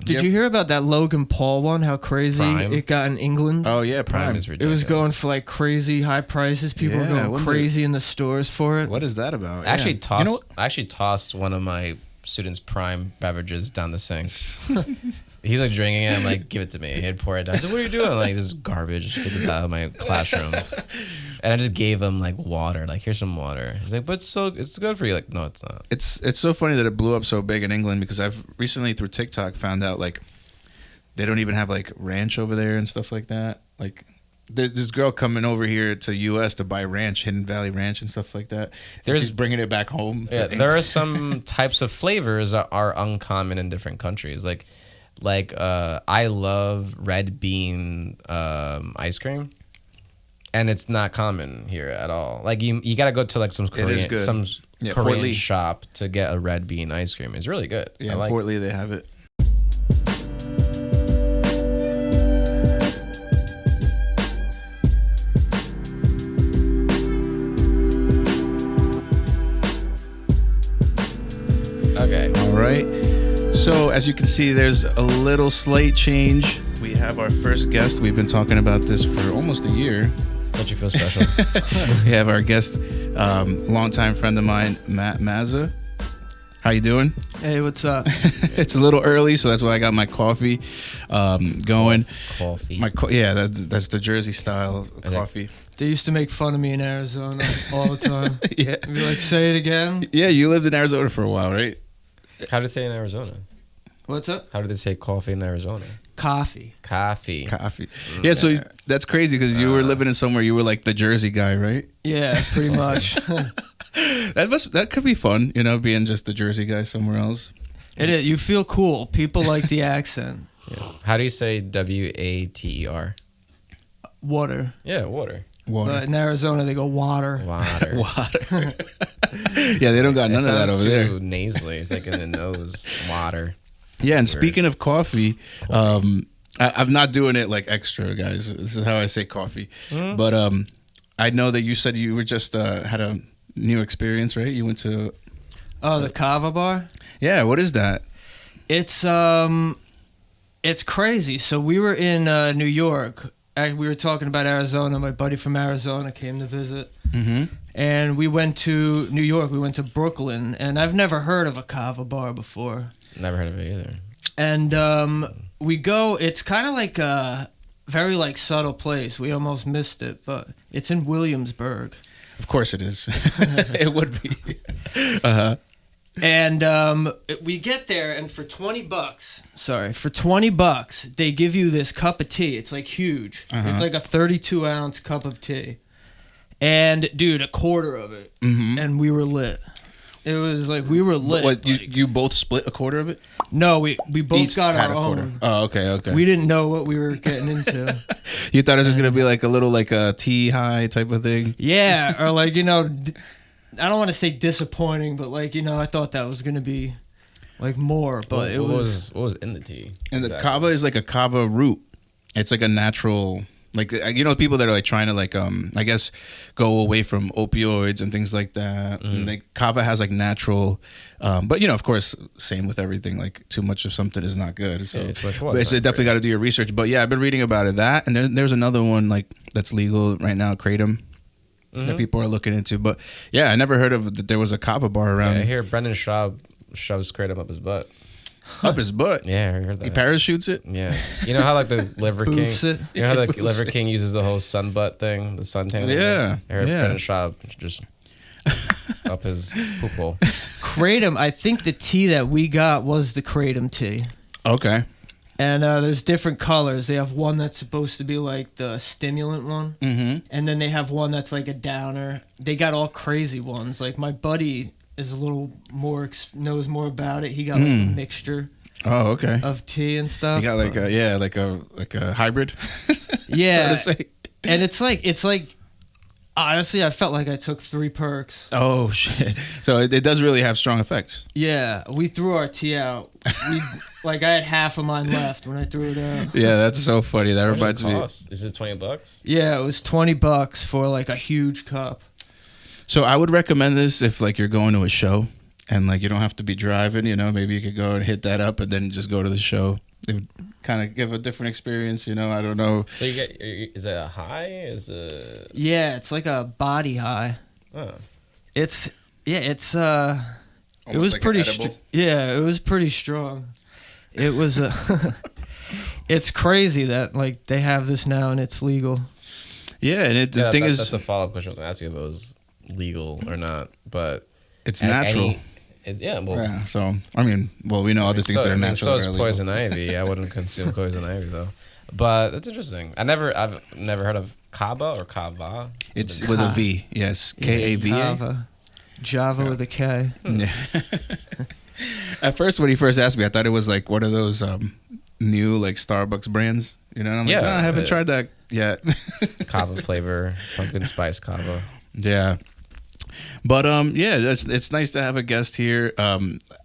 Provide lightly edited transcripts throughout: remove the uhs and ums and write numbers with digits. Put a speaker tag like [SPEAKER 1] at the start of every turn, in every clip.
[SPEAKER 1] strain.
[SPEAKER 2] Did you hear about that Logan Paul one? How crazy
[SPEAKER 1] Prime?
[SPEAKER 2] it got in England?
[SPEAKER 3] Oh yeah,
[SPEAKER 1] Prime is
[SPEAKER 2] It
[SPEAKER 1] ridiculous.
[SPEAKER 2] was going for like crazy high prices. People were going crazy in the stores for it.
[SPEAKER 3] What is that about?
[SPEAKER 1] I actually tossed one of my students' Prime beverages down the sink. He's like drinking it. I'm like, give it to me. He'd pour it down. He's like, what are you doing? I'm like, this is garbage. Get this out of my classroom. And I just gave him like water. Like, here's some water. He's like, but it's good for you. Like, no, it's not.
[SPEAKER 3] It's so funny that it blew up so big in England because I've recently through TikTok found out like they don't even have like ranch over there and stuff like that. Like there's this girl coming over here to US to buy ranch, Hidden Valley Ranch and stuff like that. She's bringing it back home.
[SPEAKER 1] Yeah, there are some types of flavors that are uncommon in different countries. Like I love red bean ice cream, and it's not common here at all. Like you got to go to like some Korean shop to get a red bean ice cream. It's really good.
[SPEAKER 3] Yeah, in Fort Lee they have it.
[SPEAKER 1] Okay.
[SPEAKER 3] All right. So as you can see, there's a little slight change. We have our first guest. We've been talking about this for almost a year.
[SPEAKER 1] Don't you feel special?
[SPEAKER 3] We have our guest, longtime friend of mine, Mazza. How you doing?
[SPEAKER 2] Hey, what's up?
[SPEAKER 3] It's a little early, so that's why I got my coffee going.
[SPEAKER 1] Coffee.
[SPEAKER 3] That's the Jersey style coffee.
[SPEAKER 2] They used to make fun of me in Arizona all the time.
[SPEAKER 3] Yeah.
[SPEAKER 2] Be like, say it again.
[SPEAKER 3] Yeah, you lived in Arizona for a while, right?
[SPEAKER 1] How did it say in Arizona?
[SPEAKER 2] What's up?
[SPEAKER 1] How did they say coffee in Arizona?
[SPEAKER 2] Coffee.
[SPEAKER 3] Yeah, so that's crazy because you were living in somewhere you were like the Jersey guy, right?
[SPEAKER 2] Yeah, pretty much.
[SPEAKER 3] That could be fun, being just the Jersey guy somewhere else.
[SPEAKER 2] It is. You feel cool. People like the accent.
[SPEAKER 1] Yeah. How do you say WATER?
[SPEAKER 2] Water.
[SPEAKER 1] Yeah, water.
[SPEAKER 2] But in Arizona, they go water.
[SPEAKER 1] Water.
[SPEAKER 3] Yeah, they don't got none of that over there.
[SPEAKER 1] Nasally. It's like in the nose. Water.
[SPEAKER 3] Yeah, and speaking of coffee, I'm not doing it like extra, guys. This is how I say coffee. Mm-hmm. But I know that you said you were just had a new experience, right? You went to
[SPEAKER 2] the Kava bar.
[SPEAKER 3] Yeah, what is that?
[SPEAKER 2] It's crazy. So we were in New York. We were talking about Arizona. My buddy from Arizona came to visit.
[SPEAKER 3] Mm-hmm.
[SPEAKER 2] And we went to New York. We went to Brooklyn. And I've never heard of a Kava bar before.
[SPEAKER 1] Never heard of it either.
[SPEAKER 2] And we go. It's kind of like a very like subtle place. We almost missed it. But it's in Williamsburg.
[SPEAKER 3] Of course it is. It would be. Uh-huh.
[SPEAKER 2] And we get there, and for $20, they give you this cup of tea. It's like huge.
[SPEAKER 3] Uh-huh.
[SPEAKER 2] It's like a 32-ounce cup of tea. And, dude, a quarter of it.
[SPEAKER 3] Mm-hmm.
[SPEAKER 2] And we were lit. It was like we were lit.
[SPEAKER 3] What, you both split a quarter of it?
[SPEAKER 2] No, we both
[SPEAKER 3] Each
[SPEAKER 2] got
[SPEAKER 3] had
[SPEAKER 2] our
[SPEAKER 3] a quarter.
[SPEAKER 2] own.
[SPEAKER 3] Oh, okay.
[SPEAKER 2] We didn't know what we were getting into.
[SPEAKER 3] You thought it was going to be like a little like a tea high type of thing?
[SPEAKER 2] Yeah, or like, I don't want to say disappointing, but like, I thought that was going to be like more, but
[SPEAKER 1] what was in the tea?
[SPEAKER 3] And the kava is like a kava root. It's like a natural, like, people that are like trying to like, I guess go away from opioids and things like that. Mm-hmm. And like kava has like natural, but of course, same with everything, like too much of something is not good. So definitely got to do your research. But yeah, I've been reading about it, that, and there's another one like that's legal right now, Kratom. Mm-hmm. That people are looking into. But yeah, I never heard of that there was a kava bar around.
[SPEAKER 1] Yeah, I hear Brendan Schaub shoves Kratom up his butt.
[SPEAKER 3] Up his butt?
[SPEAKER 1] Yeah, I heard that.
[SPEAKER 3] He parachutes it?
[SPEAKER 1] Yeah. You know how like the Liver King?
[SPEAKER 2] It.
[SPEAKER 1] You know how the Liver King uses the whole sun butt thing? The suntan?
[SPEAKER 3] Yeah.
[SPEAKER 1] I heard Brendan Schaub just up his poop hole.
[SPEAKER 2] Kratom, I think the tea that we got was the Kratom tea.
[SPEAKER 3] Okay.
[SPEAKER 2] And there's different colors. They have one that's supposed to be like the stimulant one.
[SPEAKER 3] Mm-hmm.
[SPEAKER 2] And then they have one that's like a downer. They got all crazy ones. Like my buddy is a little more, knows more about it. He got like a mixture.
[SPEAKER 3] Oh, okay.
[SPEAKER 2] Of tea and stuff.
[SPEAKER 3] He got like a hybrid.
[SPEAKER 2] Yeah.
[SPEAKER 3] So to say.
[SPEAKER 2] And it's like, honestly, I felt like I took 3 perks.
[SPEAKER 3] Oh, shit. So it does really have strong effects.
[SPEAKER 2] Yeah. We threw our tea out. I had half of mine left when I threw it out.
[SPEAKER 3] Yeah, that's so funny. That
[SPEAKER 1] What
[SPEAKER 3] reminds
[SPEAKER 1] does it
[SPEAKER 3] me.
[SPEAKER 1] cost? Is it $20?
[SPEAKER 2] Yeah, it was $20 for like a huge cup.
[SPEAKER 3] So I would recommend this if like you're going to a show and like you don't have to be driving. You know, maybe you could go and hit that up and then just go to the show. It would kind of give a different experience. You know, I don't know.
[SPEAKER 1] So you get, is it a high? Is it?
[SPEAKER 2] Yeah, it's like a body high.
[SPEAKER 1] Oh.
[SPEAKER 2] It's it was
[SPEAKER 3] Almost like
[SPEAKER 2] pretty
[SPEAKER 3] an edible?
[SPEAKER 2] it was pretty strong. It was it's crazy that like they have this now and it's legal.
[SPEAKER 3] Yeah, and the thing is,
[SPEAKER 1] that's a follow-up question I was going to ask you if it was legal or not, but
[SPEAKER 3] it's natural.
[SPEAKER 1] Well,
[SPEAKER 3] so I mean, we know other things that are natural.
[SPEAKER 1] So is poison ivy. I wouldn't consume poison ivy though, but that's interesting. I've never heard of kava or kava.
[SPEAKER 3] It's with a V. Yes, Kava.
[SPEAKER 2] Java with a K.
[SPEAKER 3] Yeah. At first, when he first asked me, I thought it was like one of those new like Starbucks brands. You know, and I'm like, no, I haven't tried that yet.
[SPEAKER 1] Kava flavor, pumpkin spice kava.
[SPEAKER 3] Yeah. But it's nice to have a guest here.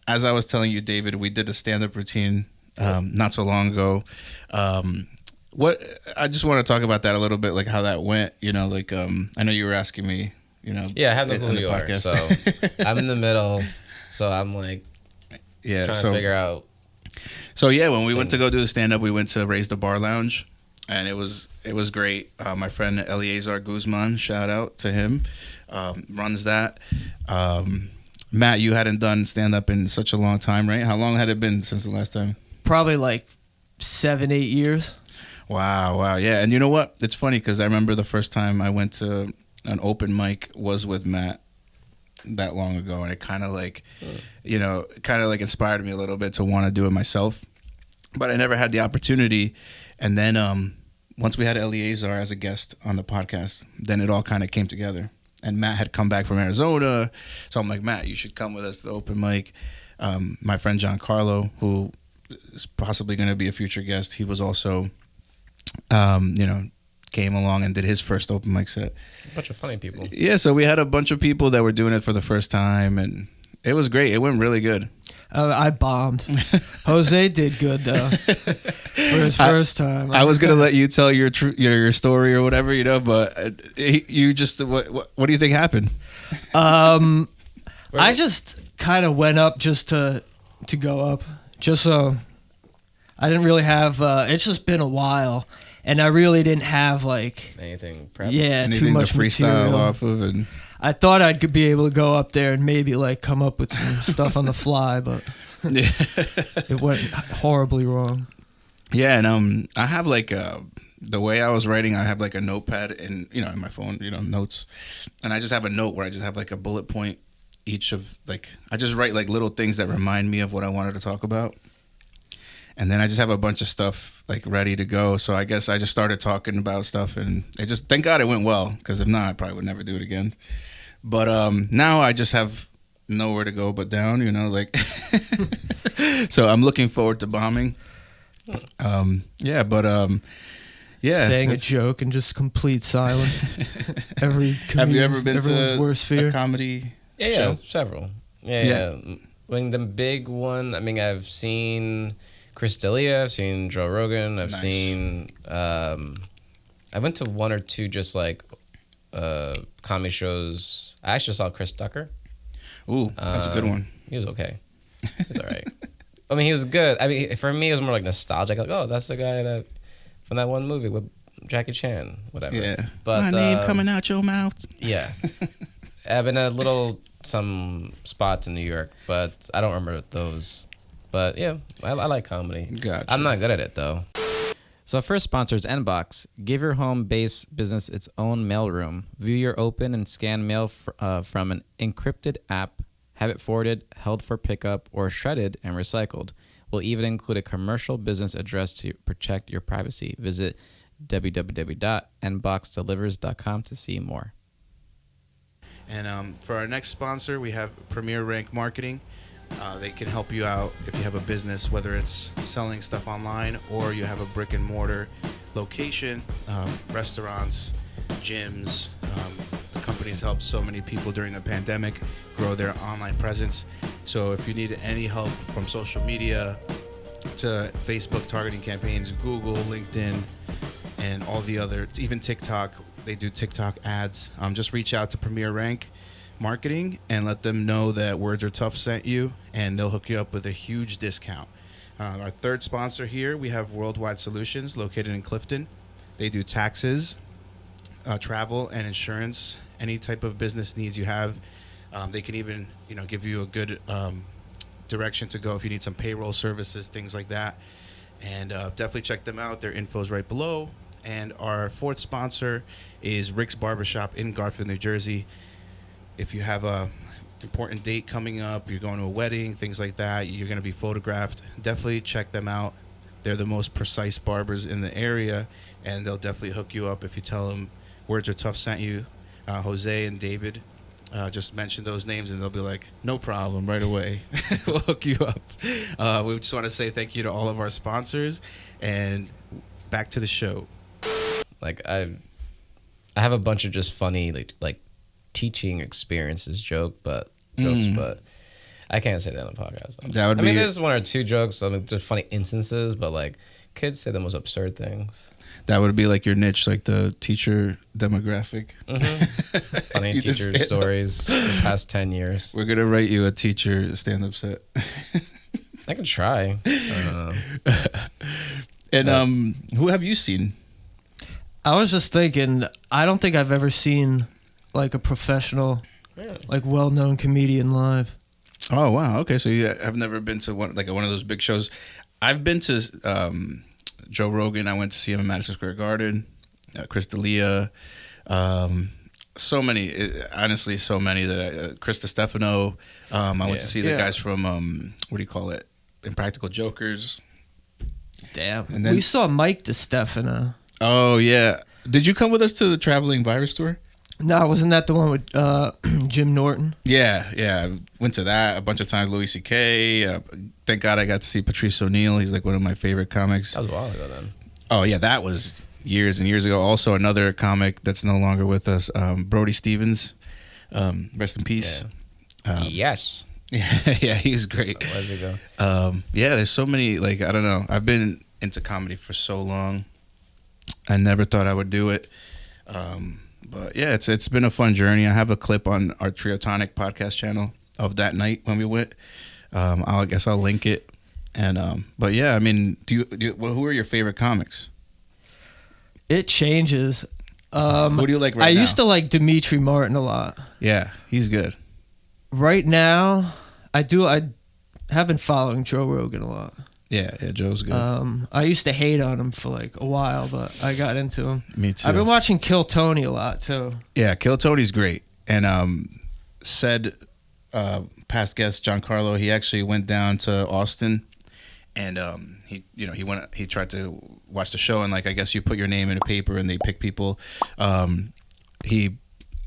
[SPEAKER 3] As I was telling you, David, we did a stand-up routine not so long ago. I just want to talk about that a little bit, like how that went. You know, like I know you were asking me. You know,
[SPEAKER 1] I have no clue who you are. So I'm in the middle. So I'm like, trying to figure out.
[SPEAKER 3] So when we went to go do the stand-up, we went to Raise the Bar Lounge, and it was great. My friend Eleazar Guzman, shout out to him, runs that. Matt, you hadn't done stand-up in such a long time, right? How long had it been since the last time?
[SPEAKER 2] Probably like 7-8 years.
[SPEAKER 3] Wow, yeah. And you know what? It's funny because I remember the first time I went to an open mic was with Matt that long ago, and it kind of like, inspired me a little bit to want to do it myself. But I never had the opportunity. And then once we had Eleazar as a guest on the podcast, then it all kind of came together. And Matt had come back from Arizona. So I'm like, Matt, you should come with us to the open mic. My friend John Carlo, who is possibly going to be a future guest, he was also, came along and did his first open mic set.
[SPEAKER 1] A bunch of funny people. Yeah,
[SPEAKER 3] so we had a bunch of people that were doing it for the first time, and it was great. It went really good.
[SPEAKER 2] I bombed. Jose did good though for his first time.
[SPEAKER 3] I was gonna let you tell your story or whatever, but you just what do you think happened?
[SPEAKER 2] I just kind of went up just to go up, just so I didn't really have. It's just been a while, and I really didn't have like
[SPEAKER 1] anything prepped.
[SPEAKER 2] Yeah,
[SPEAKER 3] anything
[SPEAKER 2] too much
[SPEAKER 3] to freestyle
[SPEAKER 2] material
[SPEAKER 3] off of, and
[SPEAKER 2] I thought I'd be able to go up there and maybe like come up with some stuff on the fly, but it went horribly wrong.
[SPEAKER 3] Yeah, and I have like the way I was writing, I have like a notepad in my phone, notes, and I just have a note where I just have like a bullet point each of like I just write like little things that remind me of what I wanted to talk about. And then I just have a bunch of stuff like ready to go. So I guess I just started talking about stuff, and thank God it went well, because if not, I probably would never do it again. But now I just have nowhere to go but down, so I'm looking forward to bombing.
[SPEAKER 2] Saying a joke and just complete silence.
[SPEAKER 3] Have you ever been to
[SPEAKER 2] worst fear?
[SPEAKER 3] A comedy
[SPEAKER 1] show?
[SPEAKER 3] Several.
[SPEAKER 1] Yeah. I mean, the big one, I've seen Chris D'Elia, I've seen Joe Rogan, I've seen I went to one or two just like comedy shows. I actually saw Chris Tucker.
[SPEAKER 3] Ooh, that's a good one.
[SPEAKER 1] He was okay. He's all right. He was good. For me, it was more like nostalgic. Like, oh, that's the guy that from that one movie with Jackie Chan, whatever.
[SPEAKER 3] Yeah.
[SPEAKER 1] But
[SPEAKER 3] my name coming out your mouth.
[SPEAKER 1] Yeah. I've been at some spots in New York, but I don't remember those. But yeah, I like comedy.
[SPEAKER 3] Gotcha.
[SPEAKER 1] I'm not good at it though. So our first sponsor is Nbox. Give your home-based business its own mailroom. View your open and scan mail from an encrypted app. Have it forwarded, held for pickup, or shredded and recycled. We'll even include a commercial business address to protect your privacy. Visit www.nboxdelivers.com to see more.
[SPEAKER 3] And for our next sponsor, we have Premier Rank Marketing. They can help you out if you have a business, whether it's selling stuff online or you have a brick and mortar location, restaurants, gyms. The company's helped so many people during the pandemic grow their online presence. So if you need any help from social media to Facebook targeting campaigns, Google, LinkedIn, and all the other, even TikTok, they do TikTok ads. Just reach out to Premier Rank. marketing and let them know that Words Are Tough sent you, and they'll hook you up with a huge discount. Our third sponsor here, we have Worldwide Solutions, located in Clifton. They do taxes, travel, and insurance. Any type of business needs you have. They can even, give you a good direction to go if you need some payroll services, things like that. And definitely check them out. Their info's right below. And our fourth sponsor is Rick's Barbershop in Garfield, New Jersey. If you have a important date coming up, you're going to a wedding, things like that, you're going to be photographed, definitely check them out. They're the most precise barbers in the area, and they'll definitely hook you up if you tell them Words Are Tough sent you. Jose and David just mention those names, and they'll be like, no problem, right away. We'll hook you up. We just want to say thank you to all of our sponsors, and back to the show.
[SPEAKER 1] Like I have a bunch of just funny like teaching experiences jokes, but I can't say that on the podcast. I mean, there's one or two jokes. I mean, there's funny instances, but like kids say the most absurd things.
[SPEAKER 3] That would be like your niche, like the teacher demographic.
[SPEAKER 1] Funny teacher stories the past 10 years.
[SPEAKER 3] We're gonna write you a teacher stand-up set.
[SPEAKER 1] I can try.
[SPEAKER 3] And who have you seen?
[SPEAKER 2] I was just thinking, I don't think I've ever seen like a professional, like well-known comedian live.
[SPEAKER 3] Oh wow, okay. So you have never been to one of those big shows. I've been to Joe Rogan. I went to see him in Madison Square Garden. Chris D'Elia. So many, honestly, so many that Chris Stefano. I went to see the guys from what do you call it? Impractical Jokers.
[SPEAKER 2] Damn.
[SPEAKER 3] And then,
[SPEAKER 2] we saw Mike DeStefano.
[SPEAKER 3] Oh yeah. Did you come with us to the Traveling Virus Tour?
[SPEAKER 2] No, wasn't that the one with Jim Norton?
[SPEAKER 3] Yeah. I went to that a bunch of times. Louis C.K. Thank God I got to see Patrice O'Neal. He's like one of my favorite comics.
[SPEAKER 1] That was a while ago then.
[SPEAKER 3] Oh yeah, that was years and years ago. Also another comic that's no longer with us, Brody Stevens. Rest in peace.
[SPEAKER 1] Yeah. Yes.
[SPEAKER 3] Yeah, he's great.
[SPEAKER 1] Where does it go?
[SPEAKER 3] Yeah, there's so many, like, I don't know. I've been into comedy for so long. I never thought I would do it. But yeah, it's been a fun journey. I have a clip on our Triotonic Podcast channel of that night when we went. I guess I'll link it. And but yeah, I mean, who are your favorite comics?
[SPEAKER 2] It changes.
[SPEAKER 3] What do you like right now?
[SPEAKER 2] I used to like Dimitri Martin a lot.
[SPEAKER 3] Yeah, he's good.
[SPEAKER 2] Right now, I have been following Joe Rogan a lot.
[SPEAKER 3] Yeah, Joe's good.
[SPEAKER 2] I used to hate on him for like a while, but I got into him.
[SPEAKER 3] Me too.
[SPEAKER 2] I've been watching Kill Tony a lot too.
[SPEAKER 3] Yeah, Kill Tony's great. And said past guest Giancarlo, he actually went down to Austin, and he tried to watch the show, and like I guess you put your name in a paper and they pick people. He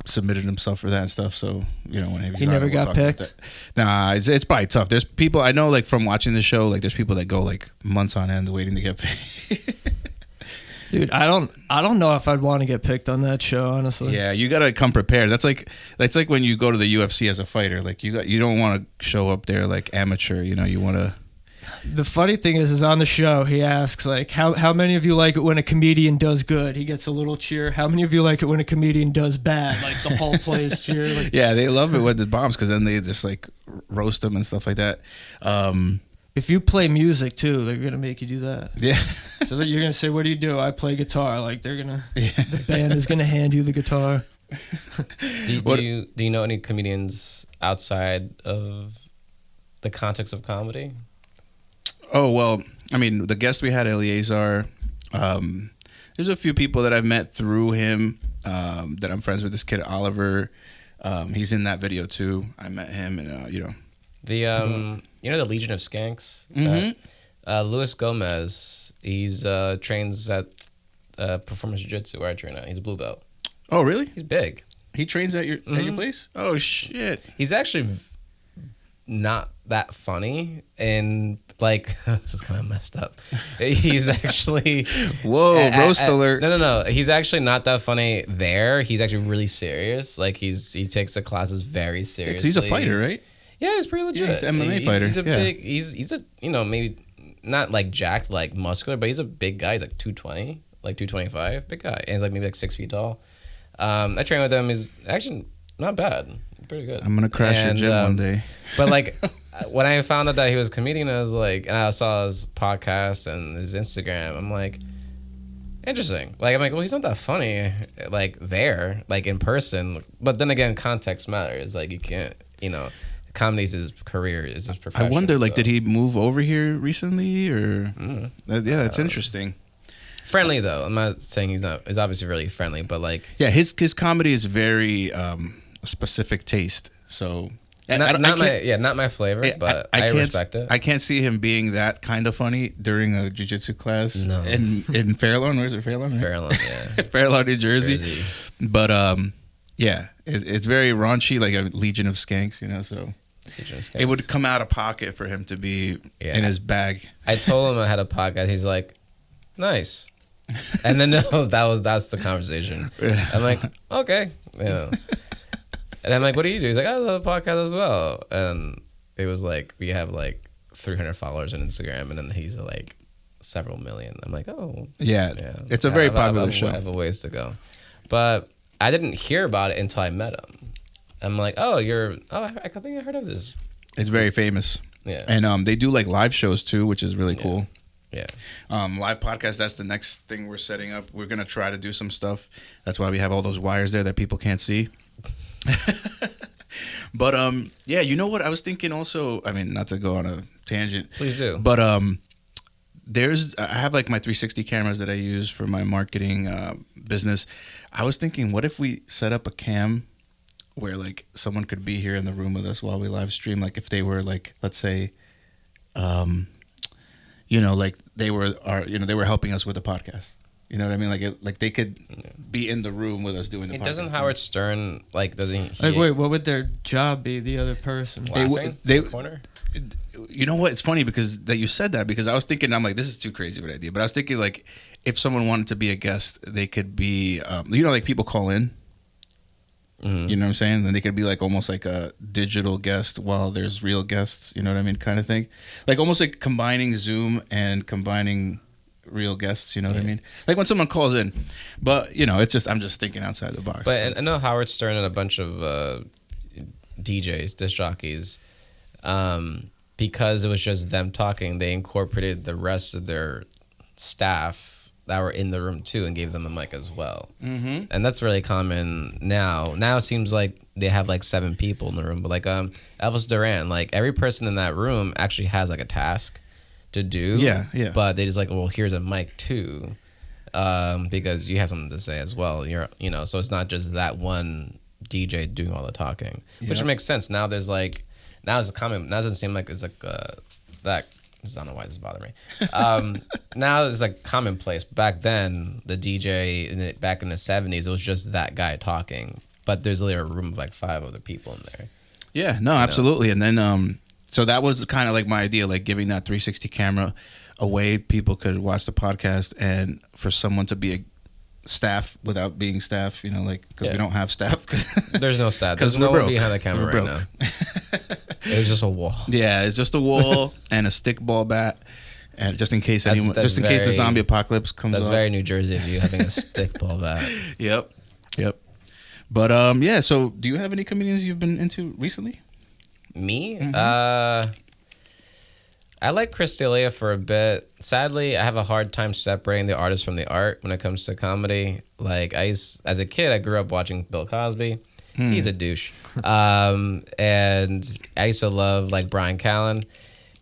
[SPEAKER 3] submitted himself for that and stuff, so when
[SPEAKER 2] he never got picked.
[SPEAKER 3] Nah, it's probably tough. There's people I know, like from watching the show, like there's people that go like months on end waiting to get picked.
[SPEAKER 2] Dude, I don't know if I'd want to get picked on that show, honestly.
[SPEAKER 3] Yeah, you gotta come prepared. That's like when you go to the UFC as a fighter. Like you don't want to show up there like amateur. You want to.
[SPEAKER 2] The funny thing is on the show, he asks, like, how many of you like it when a comedian does good? He gets a little cheer. How many of you like it when a comedian does bad? Like, the whole place cheer. Like,
[SPEAKER 3] yeah, they love it with the bombs because then they just, like, roast them and stuff like that.
[SPEAKER 2] If you play music, too, they're going to make you do that.
[SPEAKER 3] Yeah.
[SPEAKER 2] So that you're going to say, what do you do? I play guitar. Like, the band is going to hand you the guitar.
[SPEAKER 1] Do you know any comedians outside of the context of comedy?
[SPEAKER 3] Oh, well, I mean, the guest we had, Eleazar, there's a few people that I've met through him that I'm friends with. This kid, Oliver, he's in that video, too. I met him, and,
[SPEAKER 1] The Legion of Skanks?
[SPEAKER 3] Mm-hmm.
[SPEAKER 1] Luis Gomez, he's trains at Performance Jiu-Jitsu where I train at. He's a blue belt.
[SPEAKER 3] Oh, really?
[SPEAKER 1] He's big.
[SPEAKER 3] He trains at your place? Oh, shit.
[SPEAKER 1] He's actually not that funny, and like this is kind of messed up. He's actually
[SPEAKER 3] roast alert.
[SPEAKER 1] No. He's actually not that funny there. He's actually really serious. Like he takes the classes very seriously.
[SPEAKER 3] He's a fighter, right?
[SPEAKER 1] Yeah, he's pretty legit.
[SPEAKER 3] Yeah, he's an MMA fighter.
[SPEAKER 1] He's a big. He's a maybe not like jacked, like muscular, but he's a big guy. He's like 220, like 225, big guy, and he's like maybe like 6 feet tall. I train with him. He's actually not bad. pretty good.
[SPEAKER 3] I'm gonna crash your gym one day.
[SPEAKER 1] But like, when I found out that he was a comedian, I was like, and I saw his podcast and his Instagram. I'm like, interesting. Like, I'm like, well, he's not that funny, like there, like in person. But then again, context matters. Like, you can't, comedy's his career, is his profession.
[SPEAKER 3] I wonder, like, did he move over here recently, or? Yeah, it's interesting.
[SPEAKER 1] Friendly though. I'm not saying he's not. He's obviously really friendly, but like,
[SPEAKER 3] yeah, his comedy is very a specific taste. So.
[SPEAKER 1] Not my flavor, but I respect it.
[SPEAKER 3] I can't see him being that kind of funny during a jiu-jitsu class in Fairlawn. Where's it, Fairlawn? Right?
[SPEAKER 1] Fairlawn, yeah.
[SPEAKER 3] Fairlawn, New Jersey. But yeah, it's very raunchy, like a Legion of Skanks, so it would come out of pocket for him to be in his bag.
[SPEAKER 1] I told him I had a podcast. He's like, nice. And then that's the conversation. I'm like, okay, And I'm like, what do you do? He's like, I have a podcast as well. And it was like, we have like 300 followers on Instagram, and then he's like several million. I'm like, oh.
[SPEAKER 3] Yeah. It's a very popular show.
[SPEAKER 1] I have a ways to go. But I didn't hear about it until I met him. I'm like, I think I heard of this.
[SPEAKER 3] It's very famous.
[SPEAKER 1] Yeah.
[SPEAKER 3] And they do like live shows too, which is really cool.
[SPEAKER 1] Yeah.
[SPEAKER 3] Live podcast, that's the next thing we're setting up. We're going to try to do some stuff. That's why we have all those wires there that people can't see. But yeah, you know what I was thinking also, I mean, not to go on a tangent,
[SPEAKER 1] please do,
[SPEAKER 3] but I have like my 360 cameras that I use for my marketing business. I was thinking, what if we set up a cam where like someone could be here in the room with us while we live stream, like if they were like, let's say like they were helping us with the podcast. You know what I mean? Like they could be in the room with us doing the podcast.
[SPEAKER 1] Doesn't Howard Stern, like, doesn't he...
[SPEAKER 2] Like, wait, what would their job be, the other person?
[SPEAKER 1] Laughing in the corner?
[SPEAKER 3] You know what? It's funny that you said that, because I was thinking, I'm like, this is too crazy of an idea. But I was thinking, like, if someone wanted to be a guest, they could be, like people call in. Mm-hmm. You know what I'm saying? Then they could be like almost like a digital guest while there's real guests. You know what I mean? Kind of thing. Like almost like combining Zoom and combining real guests, you know what I mean? Like when someone calls in. But, it's just, I'm just thinking outside the box.
[SPEAKER 1] But I know Howard Stern and a bunch of DJs, disc jockeys, because it was just them talking, they incorporated the rest of their staff that were in the room too and gave them a mic as well. Mm-hmm. And that's really common now. Now it seems like they have like 7 people in the room. But like Elvis Duran, like every person in that room actually has like a task to do.
[SPEAKER 3] Yeah.
[SPEAKER 1] But they just like, well, here's a mic too, because you have something to say as well. So it's not just that one DJ doing all the talking, which makes sense. Now there's like, now it's a common. Now it doesn't seem like it's like that. I don't know why this bothers me. Now it's like commonplace. Back then, the DJ back in the 70s, it was just that guy talking. But there's literally a room of like 5 other people in there.
[SPEAKER 3] Yeah, no, absolutely. And then so that was kind of like my idea, like giving that 360 camera away. People could watch the podcast, and for someone to be a staff without being staff, because we don't have staff.
[SPEAKER 1] There's no staff. There's no one behind the camera right now. It was just a wall. Yeah,
[SPEAKER 3] it's just a wall and a stickball bat, and just in case case the zombie apocalypse comes.
[SPEAKER 1] That's very New Jersey of you, having a stickball bat.
[SPEAKER 3] Yep. But yeah. So, do you have any comedians you've been into recently?
[SPEAKER 1] Me? Mm-hmm. I like Chris D'Elia for a bit. Sadly, I have a hard time separating the artist from the art when it comes to comedy. Like as a kid, I grew up watching Bill Cosby. He's a douche. And I used to love like Brian Callen.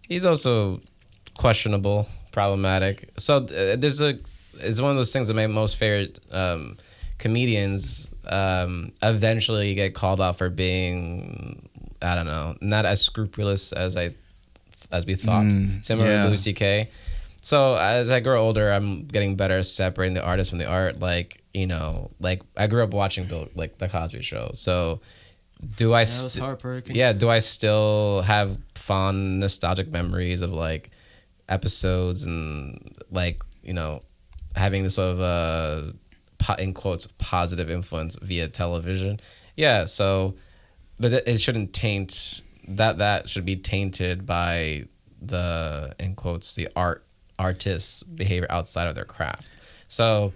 [SPEAKER 1] He's also questionable, problematic. So it's one of those things that my most favorite comedians eventually get called out for being, I don't know, not as scrupulous as we thought. Similar to Louis C.K. So as I grow older, I'm getting better at separating the artist from the art. Like I grew up watching the Cosby Show. So do I?
[SPEAKER 2] That was heartbreaking.
[SPEAKER 1] Yeah. Do I still have fond nostalgic memories of like episodes and having this sort of in quotes positive influence via television? Yeah. So, but it shouldn't taint that. That should be tainted by the in quotes the artist's behavior outside of their craft. So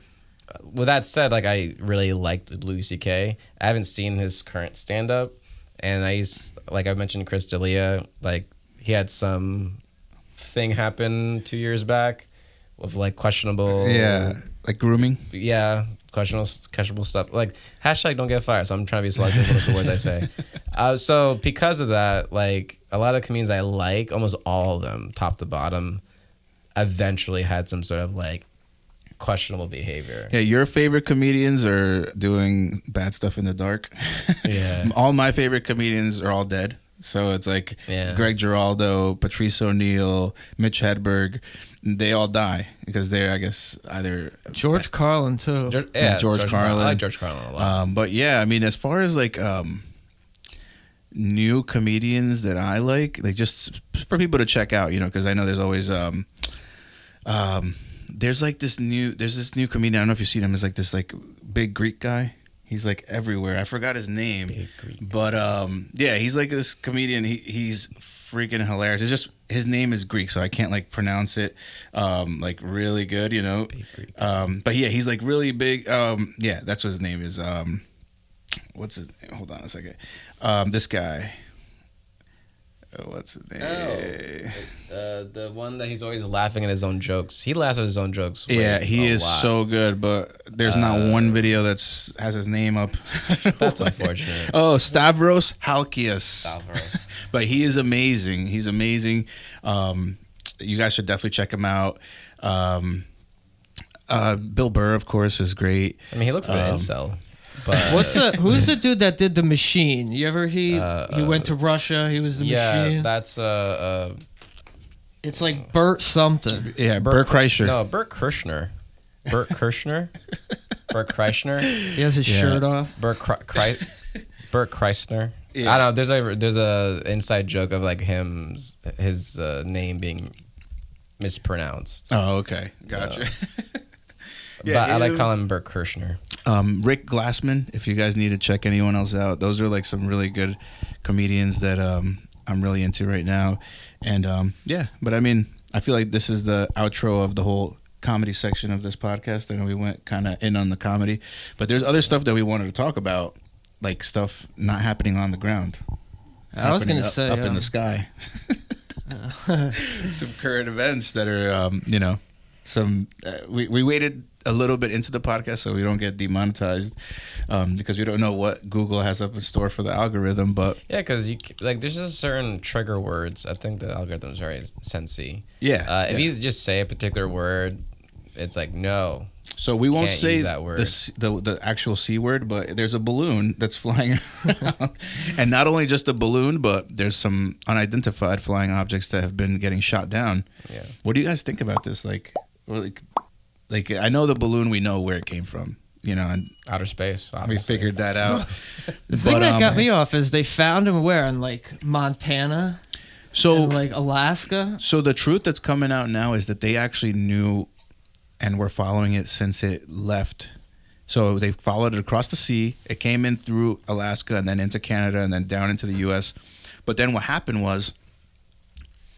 [SPEAKER 1] with that said, like I really liked Louis C.K. I haven't seen his current stand-up. And like I mentioned, Chris D'Elia, like he had some thing happen 2 years back with like questionable.
[SPEAKER 3] Yeah, like grooming.
[SPEAKER 1] Yeah, questionable stuff. Like hashtag don't get fired. So I'm trying to be selective with the words I say. So because of that, like a lot of comedians I like, almost all of them, top to bottom, eventually had some sort of like questionable behavior.
[SPEAKER 3] Yeah, your favorite comedians are doing bad stuff in the dark.
[SPEAKER 1] Yeah.
[SPEAKER 3] All my favorite comedians are all dead. So it's like Greg Giraldo, Patrice O'Neill, Mitch Hedberg. They all die because they're, I guess, either
[SPEAKER 2] George Carlin too.
[SPEAKER 3] George Carlin.
[SPEAKER 1] I like George Carlin a lot.
[SPEAKER 3] But yeah, I mean, as far as like new comedians that I like just for people to check out, you know, because I know there's always there's this new comedian. I don't know if you've seen him. It's like this like big Greek guy. He's like everywhere. I forgot his name, but yeah, he's like this comedian. He's freaking hilarious. It's just his name is Greek, so I can't like pronounce it like really good, you know. But yeah, he's like really big. Yeah, that's what his name is. What's his name? Hold on a second. This guy. What's his name?
[SPEAKER 1] The one that he's always laughing at his own jokes. He laughs at his own jokes.
[SPEAKER 3] Yeah, he is so good, but there's not one video has his name up.
[SPEAKER 1] That's unfortunate.
[SPEAKER 3] Oh, Stavros Halkias.
[SPEAKER 1] Stavros.
[SPEAKER 3] But he is amazing. He's amazing. You guys should definitely check him out. Bill Burr, of course, is great.
[SPEAKER 1] I mean, he looks like an incel. But
[SPEAKER 2] who's the dude that did The Machine? You ever he went to Russia, he was the Machine?
[SPEAKER 1] Yeah, that's
[SPEAKER 2] it's like Bert something.
[SPEAKER 3] Yeah, Bert Kreischer.
[SPEAKER 1] No, Bert Kirshner. Bert Kirshner? Bert Kreischer?
[SPEAKER 2] He has his shirt off.
[SPEAKER 1] Bert Kreisner. Yeah. I don't know, there's a inside joke of like his name being mispronounced.
[SPEAKER 3] Oh, okay. Gotcha.
[SPEAKER 1] But I like calling him Bert Kirshner.
[SPEAKER 3] Rick Glassman, if you guys need to check anyone else out, those are like some really good comedians that I'm really into right now. And yeah, but I mean, I feel like this is the outro of the whole comedy section of this podcast. I know we went kind of in on the comedy, but there's other stuff that we wanted to talk about, like stuff not happening on the ground.
[SPEAKER 2] I was going to say
[SPEAKER 3] up in the sky. Some current events that are, you know, some we waited a little bit into the podcast so we don't get demonetized because we don't know what Google has up in store for the algorithm. But
[SPEAKER 1] yeah, because like there's just certain trigger words. I think the algorithm is very sensy.
[SPEAKER 3] Yeah,
[SPEAKER 1] if you just say a particular word, it's like no.
[SPEAKER 3] So we won't say
[SPEAKER 1] that word.
[SPEAKER 3] The actual C word, but there's a balloon that's flying around. And not only just a balloon, but there's some unidentified flying objects that have been getting shot down.
[SPEAKER 1] Yeah.
[SPEAKER 3] What do you guys think about this? Like I know the balloon, we know where it came from, you know, and
[SPEAKER 1] outer space. Obviously.
[SPEAKER 3] We figured that out.
[SPEAKER 2] The thing that got me off is they found him where in like Montana, and like Alaska.
[SPEAKER 3] So the truth that's coming out now is that they actually knew and were following it since it left. So they followed it across the sea. It came in through Alaska and then into Canada and then down into the U.S. But then what happened was,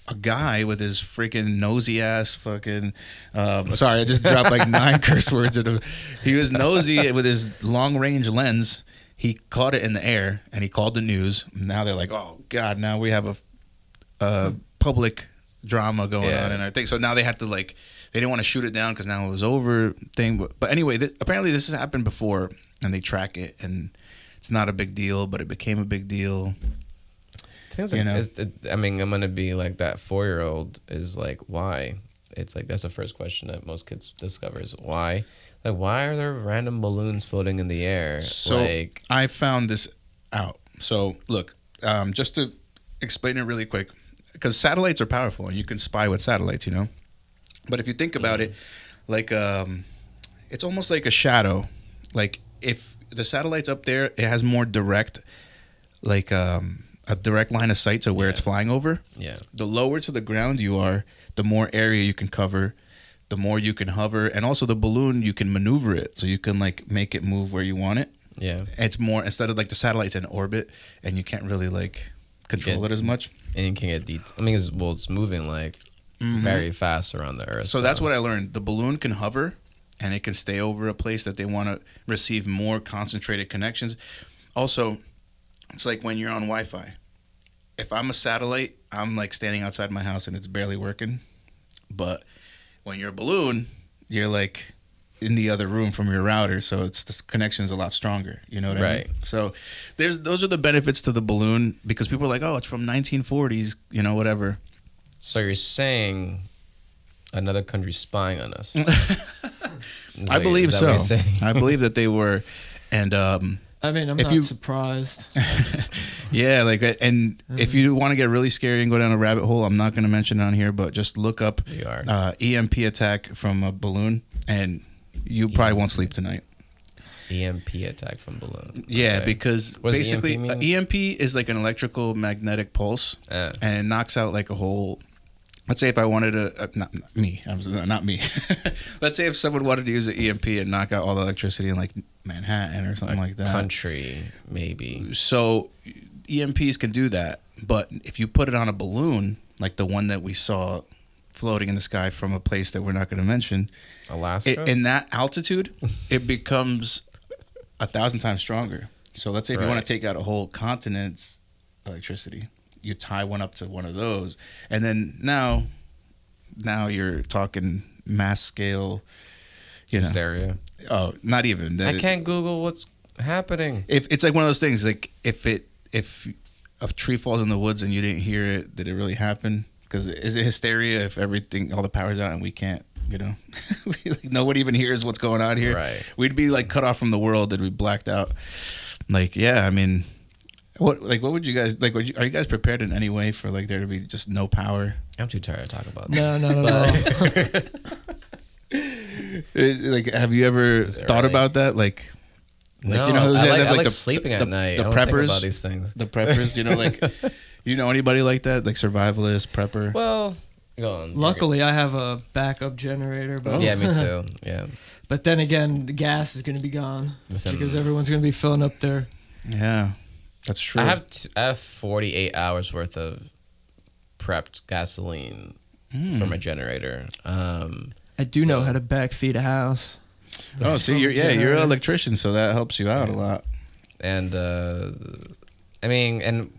[SPEAKER 3] a guy with his freaking nosy ass fucking sorry, I just dropped like 9 curse words at him. He was nosy with his long range lens. He caught it in the air and he called the news. Now they're like, oh God, now we have a public drama going on and I think so now they have to like, they didn't want to shoot it down because now it was over thing. But anyway, apparently this has happened before and they track it and it's not a big deal, but it became a big deal.
[SPEAKER 1] Things like, I mean, I'm gonna be like that 4-year-old is like, why? It's like that's the first question that most kids discover is why. Like, why are there random balloons floating in the air?
[SPEAKER 3] So like, I found this out. So look, just to explain it really quick, because satellites are powerful and you can spy with satellites, you know. But if you think about it, like it's almost like a shadow. Like if the satellite's up there, it has more direct, like a direct line of sight to where it's flying over. Yeah. The lower to the ground you are, the more area you can cover, the more you can hover, and also the balloon you can maneuver it, so you can like make it move where you want it. Yeah. It's more instead of like the satellite's in orbit, and you can't really like control it as much.
[SPEAKER 1] And you can get details. I mean, it's moving like very fast around the Earth.
[SPEAKER 3] So that's what I learned. The balloon can hover, and it can stay over a place that they want to receive more concentrated connections. Also, It's like when you're on Wi-Fi. If I'm a satellite, I'm like standing outside my house and it's barely working. But when you're a balloon, you're like in the other room from your router, so it's this connection is a lot stronger. You know what I mean? So those are the benefits to the balloon, because people are like, oh, it's from 1940s, you know, whatever.
[SPEAKER 1] So you're saying another country spying on us?
[SPEAKER 3] I believe so. I believe that they were, and
[SPEAKER 2] I mean, I'm not surprised.
[SPEAKER 3] Yeah, like, and if you want to get really scary and go down a rabbit hole, I'm not going to mention it on here, but just look up EMP attack from a balloon, and you probably won't sleep tonight.
[SPEAKER 1] EMP attack from balloon.
[SPEAKER 3] Yeah, because basically
[SPEAKER 1] EMP
[SPEAKER 3] is like an electrical magnetic pulse, and it knocks out like a whole. Let's say if I wanted to, not me. Let's say if someone wanted to use an EMP and knock out all the electricity in like Manhattan or something like that.
[SPEAKER 1] Country, maybe.
[SPEAKER 3] So EMPs can do that, but if you put it on a balloon, like the one that we saw floating in the sky from a place that we're not going to mention,
[SPEAKER 1] Alaska,
[SPEAKER 3] in that altitude, it becomes 1,000 times stronger. So let's say if you want to take out a whole continent's electricity, you tie one up to one of those, and then now you're talking mass scale,
[SPEAKER 1] hysteria.
[SPEAKER 3] Oh, not even.
[SPEAKER 1] I can't Google what's happening.
[SPEAKER 3] If it's like one of those things, like if a tree falls in the woods and you didn't hear it, did it really happen? Because is it hysteria if all the power's out and we can't, like, no one even hears what's going on here?
[SPEAKER 1] Right.
[SPEAKER 3] We'd be like cut off from the world and we blacked out. Like, yeah, I mean. What would you guys like? Are you guys prepared in any way for like there to be just no power?
[SPEAKER 1] I'm too tired to talk about
[SPEAKER 2] that. No,
[SPEAKER 3] no. Like, have you ever thought about that? Like
[SPEAKER 1] no, I like sleeping at night.
[SPEAKER 3] The
[SPEAKER 1] I don't
[SPEAKER 3] preppers,
[SPEAKER 1] think about these things.
[SPEAKER 3] The preppers, like, anybody like that, like survivalist, prepper?
[SPEAKER 1] Well, go on.
[SPEAKER 2] Luckily, I have a backup generator. But
[SPEAKER 1] yeah, me too. Yeah.
[SPEAKER 2] But then again, the gas is going to be gone because everyone's going to be filling up their.
[SPEAKER 3] Yeah. That's true.
[SPEAKER 1] I have 48 hours worth of prepped gasoline for my generator.
[SPEAKER 2] I do know how to backfeed a house.
[SPEAKER 3] Oh, see, you're an electrician, so that helps you out a lot. And
[SPEAKER 1] I mean, and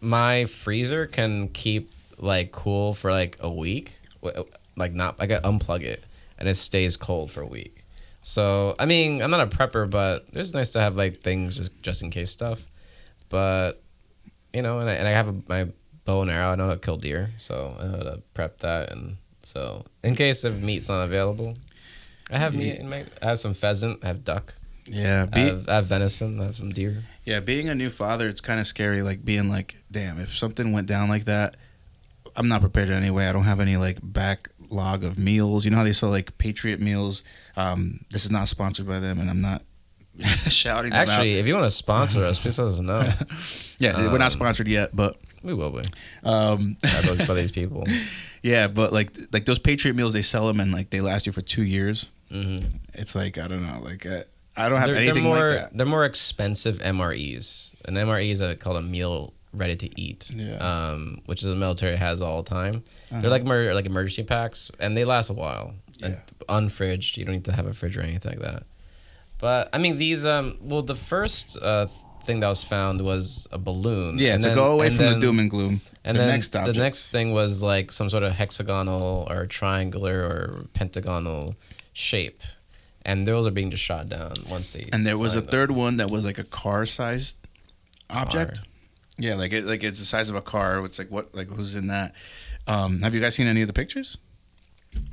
[SPEAKER 1] my freezer can keep like cool for like a week. Like I gotta unplug it, and it stays cold for a week. So I mean, I'm not a prepper, but it's nice to have like things just in case stuff. But, and I have my bow and arrow. I know how to kill deer, so I know how to prep that. And so, in case if meat's not available, I have meat. I have some pheasant. I have duck.
[SPEAKER 3] Yeah.
[SPEAKER 1] I have venison. I have some deer.
[SPEAKER 3] Yeah, being a new father, it's kind of scary, like being like, damn, if something went down like that, I'm not prepared in any way. I don't have any like backlog of meals. You know how they sell like Patriot meals? This is not sponsored by them, and I'm not shouting them
[SPEAKER 1] Actually,
[SPEAKER 3] out.
[SPEAKER 1] If you want to sponsor us, please let us know.
[SPEAKER 3] Yeah, we're not sponsored yet, but
[SPEAKER 1] we will be. By these people.
[SPEAKER 3] Yeah, but like those Patriot meals, they sell them and like they last you for 2 years.
[SPEAKER 1] Mm-hmm.
[SPEAKER 3] It's like, I don't know, like I don't have anything like that.
[SPEAKER 1] They're more expensive MREs. An MRE is called a meal ready to eat.
[SPEAKER 3] Yeah.
[SPEAKER 1] Which the military has all the time. They're like emergency packs, and they last a while.
[SPEAKER 3] Yeah.
[SPEAKER 1] And unfridged, you don't need to have a fridge or anything like that. But I mean, these the first thing that was found was a balloon.
[SPEAKER 3] Yeah, to go away from the doom and gloom.
[SPEAKER 1] And then the next thing was like some sort of hexagonal or triangular or pentagonal shape, and those are being just shot down once they.
[SPEAKER 3] And there was a third one that was like a car-sized object. Yeah, like it's the size of a car. It's like who's in that? Have you guys seen any of the pictures?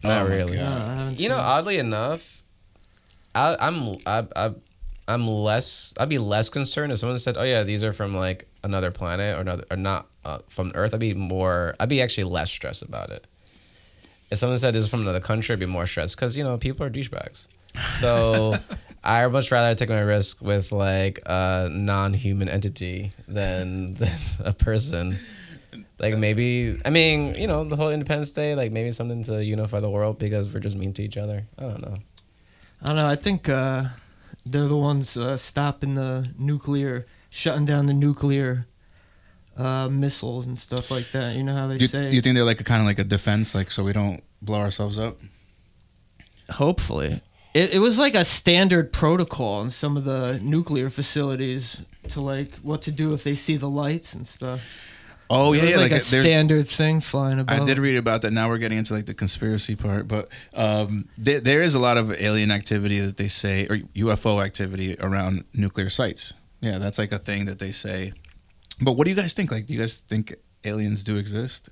[SPEAKER 1] Not really.
[SPEAKER 2] No, I haven't seen
[SPEAKER 1] oddly enough, I'd be less concerned if someone said, "Oh yeah, these are from like another planet or not from Earth." I'd be actually less stressed about it. If someone said this is from another country, I'd be more stressed because people are douchebags. So I'd much rather take my risk with like a non-human entity than a person. Like maybe, the whole Independence Day, like maybe something to unify the world because we're just mean to each other. I don't know.
[SPEAKER 2] I think they're the ones shutting down the nuclear missiles and stuff like that. You know how they say.
[SPEAKER 3] You think they're like kind of like a defense, like so we don't blow ourselves up?
[SPEAKER 2] Hopefully. It was like a standard protocol in some of the nuclear facilities to like what to do if they see the lights and stuff.
[SPEAKER 3] Oh yeah,
[SPEAKER 2] It was
[SPEAKER 3] yeah,
[SPEAKER 2] like a
[SPEAKER 3] there's
[SPEAKER 2] standard thing flying above.
[SPEAKER 3] I did read about that. Now we're getting into like the conspiracy part, but there is a lot of alien activity that they say, or UFO activity around nuclear sites. Yeah, that's like a thing that they say. But what do you guys think? Like, do you guys think aliens do exist?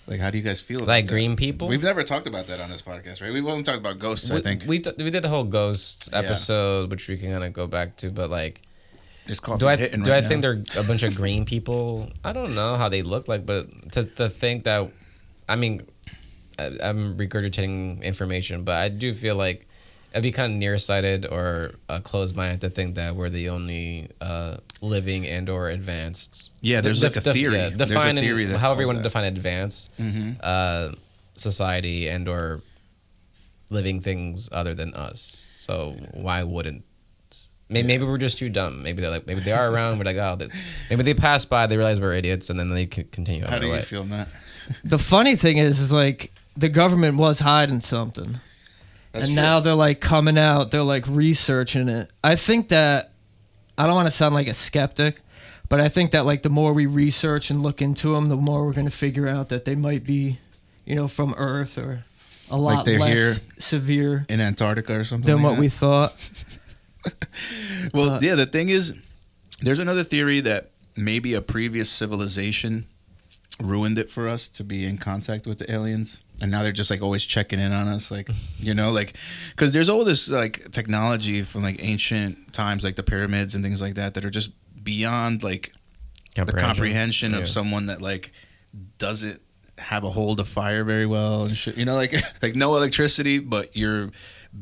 [SPEAKER 3] Like, how do you guys feel about
[SPEAKER 1] Like
[SPEAKER 3] that?
[SPEAKER 1] green people?
[SPEAKER 3] We've never talked about that on this podcast, right? We've only talked about ghosts, I think.
[SPEAKER 1] We did the whole ghosts episode, which we can kind of go back to, but like,
[SPEAKER 3] This coffee's
[SPEAKER 1] do I
[SPEAKER 3] hitting
[SPEAKER 1] do
[SPEAKER 3] right
[SPEAKER 1] I
[SPEAKER 3] now.
[SPEAKER 1] think they're a bunch of green people? I don't know how they look like, but to think that, I mean, I'm regurgitating information, but I do feel like it'd be kind of nearsighted or closed-minded to think that we're the only living and or advanced.
[SPEAKER 3] Yeah, there's like a theory.
[SPEAKER 1] Yeah,
[SPEAKER 3] There's a
[SPEAKER 1] defining
[SPEAKER 3] theory that
[SPEAKER 1] however you
[SPEAKER 3] calls
[SPEAKER 1] want to
[SPEAKER 3] that.
[SPEAKER 1] define advanced society and or living things other than us. So why wouldn't? Maybe we're just too dumb. Maybe they are around. We're like, oh, maybe they pass by. They realize we're idiots, and then they continue.
[SPEAKER 3] How
[SPEAKER 1] on
[SPEAKER 3] do
[SPEAKER 1] their
[SPEAKER 3] you
[SPEAKER 1] way.
[SPEAKER 3] feel, Matt?
[SPEAKER 2] The funny thing is like the government was hiding something.
[SPEAKER 3] That's
[SPEAKER 2] and
[SPEAKER 3] true.
[SPEAKER 2] now they're like coming out, they're like researching it. I think that, I don't want to sound like a skeptic, but I think that like the more we research and look into them, the more we're going to figure out that they might be, from Earth or a lot
[SPEAKER 3] they're
[SPEAKER 2] less
[SPEAKER 3] here
[SPEAKER 2] severe
[SPEAKER 3] In Antarctica or something
[SPEAKER 2] than
[SPEAKER 3] like
[SPEAKER 2] what
[SPEAKER 3] that?
[SPEAKER 2] we thought.
[SPEAKER 3] Well, yeah, the thing is, there's another theory that maybe a previous civilization ruined it for us to be in contact with the aliens. And now they're just like always checking in on us, like, because there's all this like technology from like ancient times, like the pyramids and things like that are just beyond like the comprehension of someone that like doesn't have a hold of fire very well and shit. Like no electricity, but you're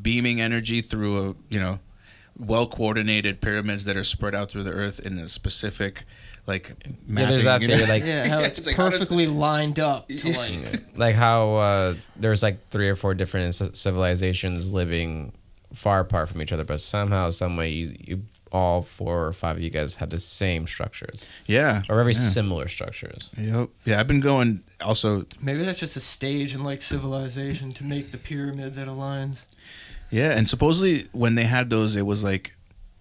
[SPEAKER 3] beaming energy through a well coordinated pyramids that are spread out through the earth in a specific like mapping.
[SPEAKER 1] there's that theory, like
[SPEAKER 2] Yeah, how it's
[SPEAKER 3] like, how does-
[SPEAKER 2] perfectly lined up to like.
[SPEAKER 1] like how there's like 3 or 4 different civilizations living far apart from each other, but somehow, some way, you all 4 or 5 of you guys have the same structures
[SPEAKER 3] Yeah.
[SPEAKER 1] or very
[SPEAKER 3] yeah.
[SPEAKER 1] similar structures.
[SPEAKER 3] Yep. Yeah, I've been going also.
[SPEAKER 2] Maybe that's just a stage in like civilization to make the pyramid that aligns.
[SPEAKER 3] Yeah, and supposedly when they had those, it was like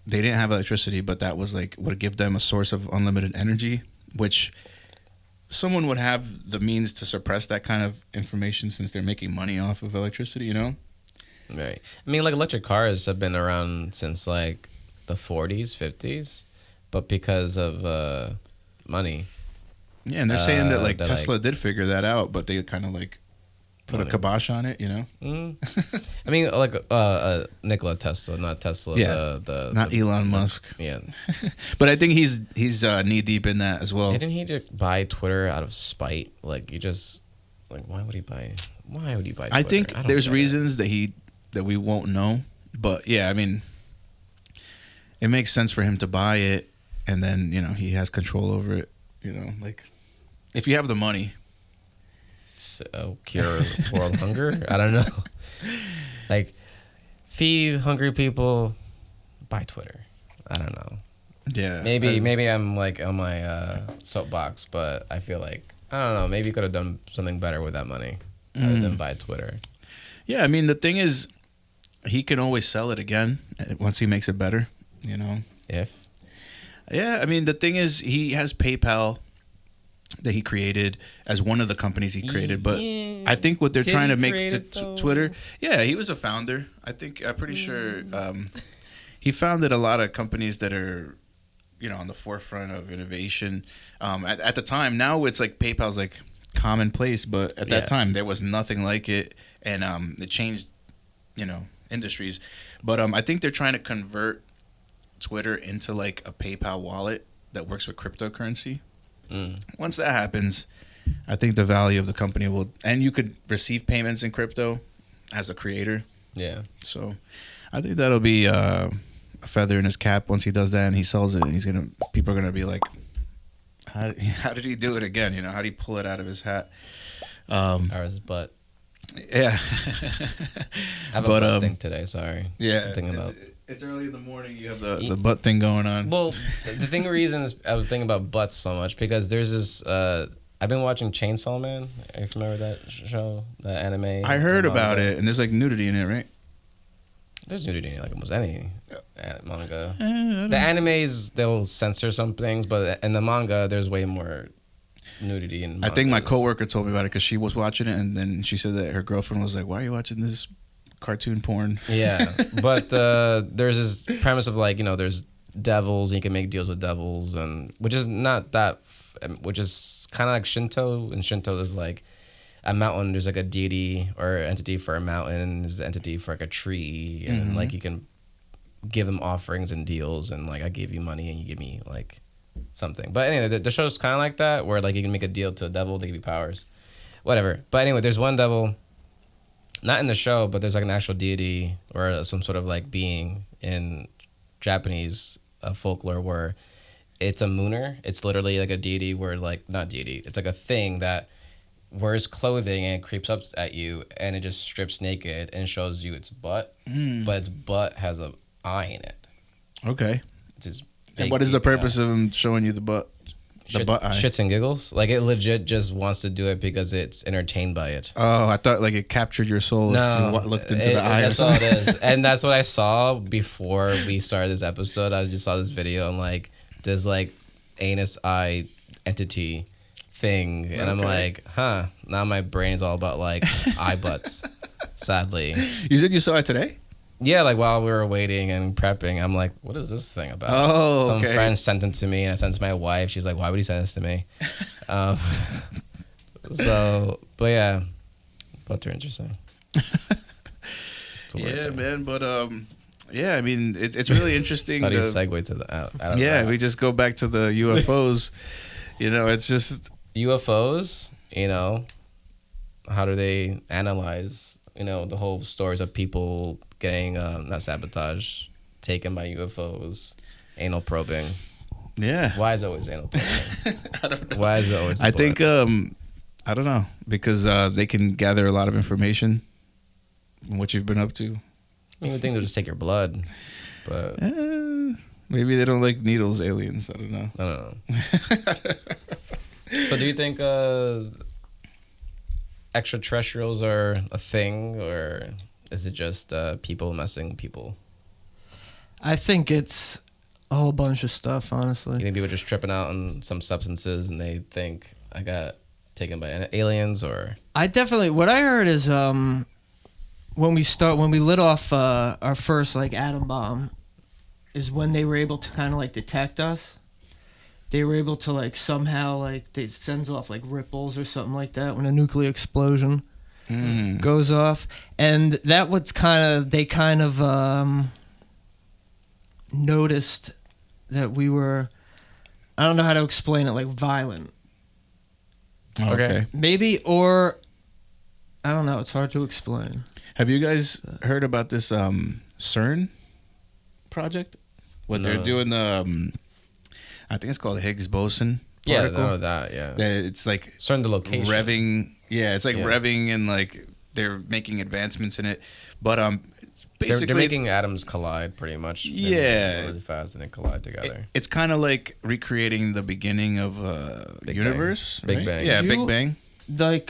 [SPEAKER 3] they didn't have electricity, but that was like would give them a source of unlimited energy, which someone would have the means to suppress that kind of information since they're making money off of electricity,
[SPEAKER 1] Right. I mean, like electric cars have been around since like the 40s, 50s, but because of money.
[SPEAKER 3] Yeah, and they're saying that like
[SPEAKER 1] they're
[SPEAKER 3] Tesla did figure that out, but they kind of like put a kibosh on it,
[SPEAKER 1] I mean, like Nikola Tesla, not Tesla.
[SPEAKER 3] Yeah, not
[SPEAKER 1] the-
[SPEAKER 3] Elon Musk.
[SPEAKER 1] Yeah.
[SPEAKER 3] But I think he's knee deep in that as well.
[SPEAKER 1] Didn't he just buy Twitter out of spite? Like, you just like, why would he buy? Why would he buy Twitter?
[SPEAKER 3] I think
[SPEAKER 1] don't
[SPEAKER 3] there's
[SPEAKER 1] get it.
[SPEAKER 3] reasons that we won't know, but yeah, I mean, it makes sense for him to buy it, and then he has control over it. Like if you have the money.
[SPEAKER 1] So, cure world hunger? I don't know. Like, feed hungry people, buy Twitter. I don't know.
[SPEAKER 3] Yeah,
[SPEAKER 1] Maybe I'm like on my soapbox, but I feel like, I don't know, maybe you could have done something better with that money other than buy Twitter.
[SPEAKER 3] Yeah, I mean the thing is, he can always sell it again once he makes it better.
[SPEAKER 1] If
[SPEAKER 3] Yeah, I mean the thing is, he has PayPal that he created as one of the companies he created, but
[SPEAKER 1] Yeah.
[SPEAKER 3] I think what they're
[SPEAKER 1] Did
[SPEAKER 3] trying
[SPEAKER 1] he
[SPEAKER 3] to make
[SPEAKER 1] create
[SPEAKER 3] to
[SPEAKER 1] it, though?
[SPEAKER 3] Twitter. Yeah, he was a founder. I'm pretty sure he founded a lot of companies that are on the forefront of innovation. At the time, now it's like PayPal's like commonplace, but at that time there was nothing like it, and it changed industries. But I think they're trying to convert Twitter into like a PayPal wallet that works with cryptocurrency. Once that happens, I think the value of the company will, and you could receive payments in crypto as a creator.
[SPEAKER 1] yeah.
[SPEAKER 3] So I think that'll be a feather in his cap once he does that and he sells it. And people are gonna be like, how did he do it again? How did he pull it out of his hat?
[SPEAKER 1] Or his butt.
[SPEAKER 3] Yeah.
[SPEAKER 1] I have a butt thing today, sorry.
[SPEAKER 3] Yeah.
[SPEAKER 1] I'm thinking about.
[SPEAKER 3] It's early in the morning. You have the butt thing going on.
[SPEAKER 1] Well, the reason is I was thinking about butts so much because there's this. I've been watching Chainsaw Man. Are you familiar with that show? The anime.
[SPEAKER 3] I heard about it, and there's like nudity in it, right?
[SPEAKER 1] There's nudity in like almost any manga. The animes, they'll censor some things, but in the manga, there's way more nudity in mangas.
[SPEAKER 3] I think my coworker told me about it because she was watching it, and then she said that her girlfriend was like, "Why are you watching this cartoon porn?"
[SPEAKER 1] Yeah, but there's this premise of like, there's devils, and you can make deals with devils, and which is not that, which is kind of like Shinto, and Shinto is like a mountain. There's like a deity or entity for a mountain. There's an entity for like a tree, and like you can give them offerings and deals, and like I give you money and you give me like something. But anyway, the show's kind of like that, where like you can make a deal to a devil, they give you powers, whatever. But anyway, there's one devil, not in the show, but there's like an actual deity or some sort of like being in Japanese folklore where it's a mooner. It's literally like a deity where like, not deity, it's like a thing that wears clothing and creeps up at you, and it just strips naked and shows you its butt, but its butt has an eye in it.
[SPEAKER 3] Okay.
[SPEAKER 1] It's just
[SPEAKER 3] and what is the purpose of him showing you the butt? The butt eye?
[SPEAKER 1] Shits and giggles. Like it legit just wants to do it because it's entertained by it.
[SPEAKER 3] Oh, I thought like it captured your soul.
[SPEAKER 1] No,
[SPEAKER 3] if you looked into the eye.
[SPEAKER 1] That's all it is, and that's what I saw before we started this episode. I just saw this video and like this like anus eye entity thing, and I'm like, huh. Now my brain's all about like eye butts. Sadly,
[SPEAKER 3] you said you saw it today.
[SPEAKER 1] Yeah, like while we were waiting and prepping, I'm like, what is this thing about?
[SPEAKER 3] Oh,
[SPEAKER 1] Some
[SPEAKER 3] okay.
[SPEAKER 1] friend sent it to me, and I sent it to my wife. She's like, why would he send this to me? But yeah, but they're interesting.
[SPEAKER 3] Yeah, man, but yeah, I mean, it's really interesting.
[SPEAKER 1] How do you segue to the out of
[SPEAKER 3] yeah,
[SPEAKER 1] that?
[SPEAKER 3] we just go back to the UFOs. It's just
[SPEAKER 1] UFOs, how do they analyze, the whole stories of people getting, not sabotage, taken by UFOs, anal probing.
[SPEAKER 3] Yeah.
[SPEAKER 1] Why is it always anal probing?
[SPEAKER 3] I don't know.
[SPEAKER 1] Why is it always
[SPEAKER 3] I think, I don't know, because they can gather a lot of information on what you've been up to.
[SPEAKER 1] You would think they'll just take your blood, but...
[SPEAKER 3] Maybe they don't like needles, aliens. I don't know.
[SPEAKER 1] I don't know. So do you think extraterrestrials are a thing, or is it just people messing people?
[SPEAKER 2] I think it's a whole bunch of stuff, honestly.
[SPEAKER 1] You think people are just tripping out on some substances and they think I got taken by aliens, or?
[SPEAKER 2] What I heard is when we lit off our first like atom bomb, is when they were able to kind of like detect us. They were able to like somehow like it sends off like ripples or something like that when a nuclear explosion goes off, and that was they kind of noticed that we were, I don't know how to explain it, like violent.
[SPEAKER 3] Okay.
[SPEAKER 2] Maybe, or I don't know. It's hard to explain.
[SPEAKER 3] Have you guys heard about this CERN project? What they're doing, I think it's called Higgs boson particle.
[SPEAKER 1] Yeah, that, yeah.
[SPEAKER 3] It's like
[SPEAKER 1] certain the location.
[SPEAKER 3] Revving. Yeah, it's like revving, and like they're making advancements in it. But basically
[SPEAKER 1] they're making atoms collide pretty much.
[SPEAKER 3] Yeah,
[SPEAKER 1] really fast, and they collide together.
[SPEAKER 3] It's kind of like recreating the beginning of the universe.
[SPEAKER 1] Big Bang.
[SPEAKER 3] Yeah, Big Bang.
[SPEAKER 2] Like,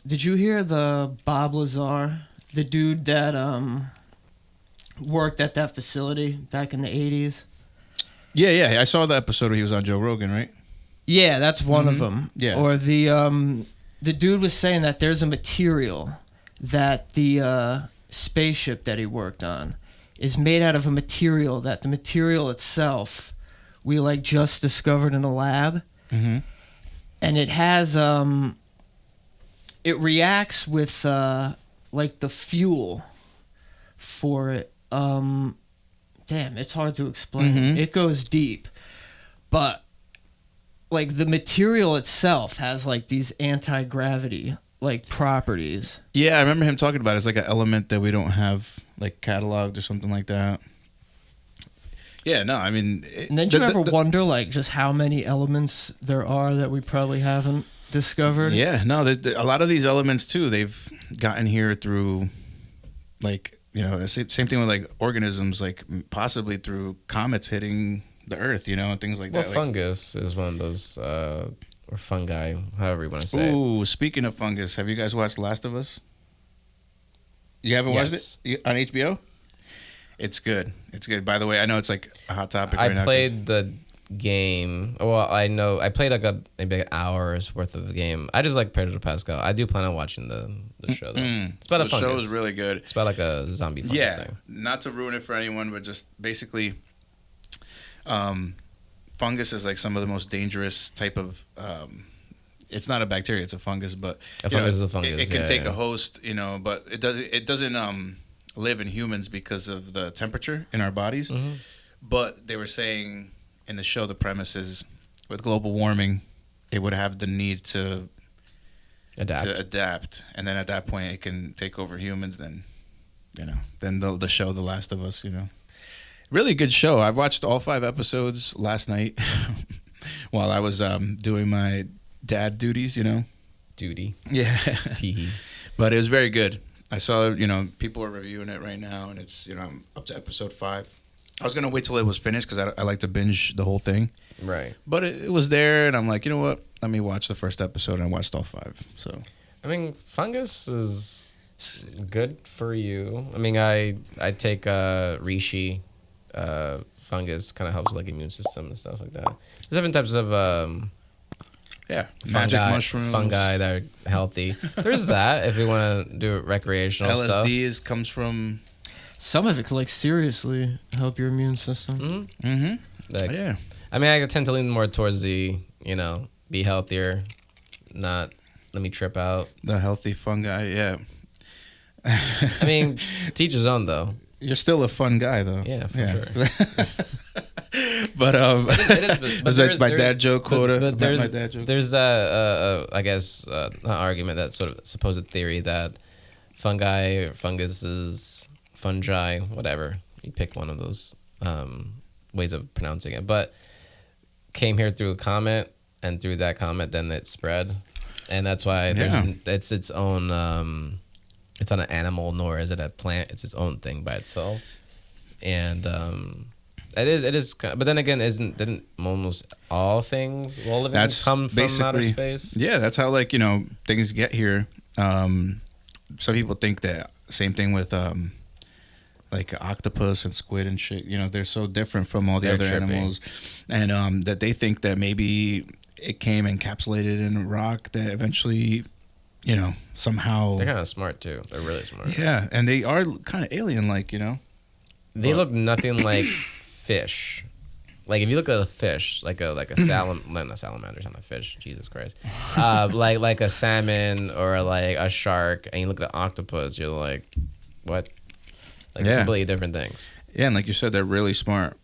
[SPEAKER 2] did you hear the Bob Lazar, the dude that worked at that facility back in the 80s?
[SPEAKER 3] Yeah. I saw the episode where he was on Joe Rogan, right?
[SPEAKER 2] Yeah, that's one of them.
[SPEAKER 3] Yeah.
[SPEAKER 2] Or the dude was saying that there's a material that the spaceship that he worked on is made out of a material that the material itself we like just discovered in a lab.
[SPEAKER 3] Mm-hmm.
[SPEAKER 2] And it has it reacts with like the fuel for it. Damn, it's hard to explain.
[SPEAKER 3] Mm-hmm.
[SPEAKER 2] It goes deep, but like the material itself has like these anti-gravity like properties.
[SPEAKER 3] Yeah, I remember him talking about it. It's like an element that we don't have like cataloged or something like that. Yeah, no, I mean...
[SPEAKER 2] And then you ever wonder like just how many elements there are that we probably haven't discovered?
[SPEAKER 3] Yeah, no, a lot of these elements too, they've gotten here through like... same thing with like organisms, like possibly through comets hitting the Earth, and things like that.
[SPEAKER 1] Well, fungus is one of those, or fungi, however you want to say it.
[SPEAKER 3] Ooh, speaking of fungus, have you guys watched Last of Us? You haven't watched
[SPEAKER 1] Yes.
[SPEAKER 3] it on HBO? It's good. It's good. By the way, I know it's like a hot topic right now.
[SPEAKER 1] I played the game. Well, I know I played like maybe an hour's worth of the game. I just like Pedro Pascal. I do plan on watching the show though. It's about a
[SPEAKER 3] The
[SPEAKER 1] fungus.
[SPEAKER 3] show is really good.
[SPEAKER 1] It's about like a zombie fungus
[SPEAKER 3] Yeah,
[SPEAKER 1] thing.
[SPEAKER 3] not to ruin it for anyone, but just basically, fungus is like some of the most dangerous type of. It's not a bacteria; it's a fungus. But
[SPEAKER 1] A fungus is a fungus.
[SPEAKER 3] It can
[SPEAKER 1] yeah,
[SPEAKER 3] take
[SPEAKER 1] yeah.
[SPEAKER 3] a host, but it doesn't live in humans because of the temperature in our bodies.
[SPEAKER 1] Mhm.
[SPEAKER 3] But they were saying in the show, the premise is with global warming, it would have the need to adapt, and then at that point, it can take over humans. Then, then the show, The Last of Us, really good show. I watched all 5 episodes last night while I was doing my dad duties.
[SPEAKER 1] Duty.
[SPEAKER 3] Yeah,
[SPEAKER 1] Teehee.
[SPEAKER 3] but it was very good. I saw people are reviewing it right now, and it's I'm up to episode 5. I was gonna wait till it was finished because I like to binge the whole thing.
[SPEAKER 1] Right.
[SPEAKER 3] But it was there, and I'm like, you know what? Let me watch the first episode, and I watched all 5. So
[SPEAKER 1] I mean, fungus is good for you. I mean, I take reishi. Fungus kind of helps with like immune system and stuff like that. There's different types of
[SPEAKER 3] magic mushrooms,
[SPEAKER 1] fungi that are healthy. There's that if you want to do recreational stuff.
[SPEAKER 3] LSD comes from.
[SPEAKER 2] Some of it could like seriously help your immune system.
[SPEAKER 1] Like,
[SPEAKER 3] Yeah.
[SPEAKER 1] I mean, I tend to lean more towards the be healthier, not let me trip out.
[SPEAKER 3] The healthy fungi, yeah.
[SPEAKER 1] I mean, teach his own though.
[SPEAKER 3] You're still a fun guy, though.
[SPEAKER 1] Yeah, for sure.
[SPEAKER 3] But
[SPEAKER 1] it is, but
[SPEAKER 3] was my dad joke quota?
[SPEAKER 1] But
[SPEAKER 3] My dad joke.
[SPEAKER 1] there's that I guess an argument, that sort of supposed theory that fungi or funguses, fungi, whatever you pick one of those ways of pronouncing it, but came here through a comet, and through that comet, then it spread, and that's why it's its own. It's not an animal, nor is it a plant. It's its own thing by itself, and it is. But then again, didn't almost all things, all living things, come from outer space?
[SPEAKER 3] Yeah, that's how things get here. Some people think that same thing with like octopus and squid and shit. They're so different from all the other animals, and that they think that maybe it came encapsulated in a rock that eventually. Somehow
[SPEAKER 1] They're kind of smart too. They're really smart.
[SPEAKER 3] Yeah, and they are kind of alien-like,
[SPEAKER 1] They look nothing like fish. Like if you look at a fish, like a not salamander's not a fish. Jesus Christ. Like a salmon or like a shark, and you look at an octopus, you're like, what? Like completely different things.
[SPEAKER 3] Yeah, and like you said, they're really smart.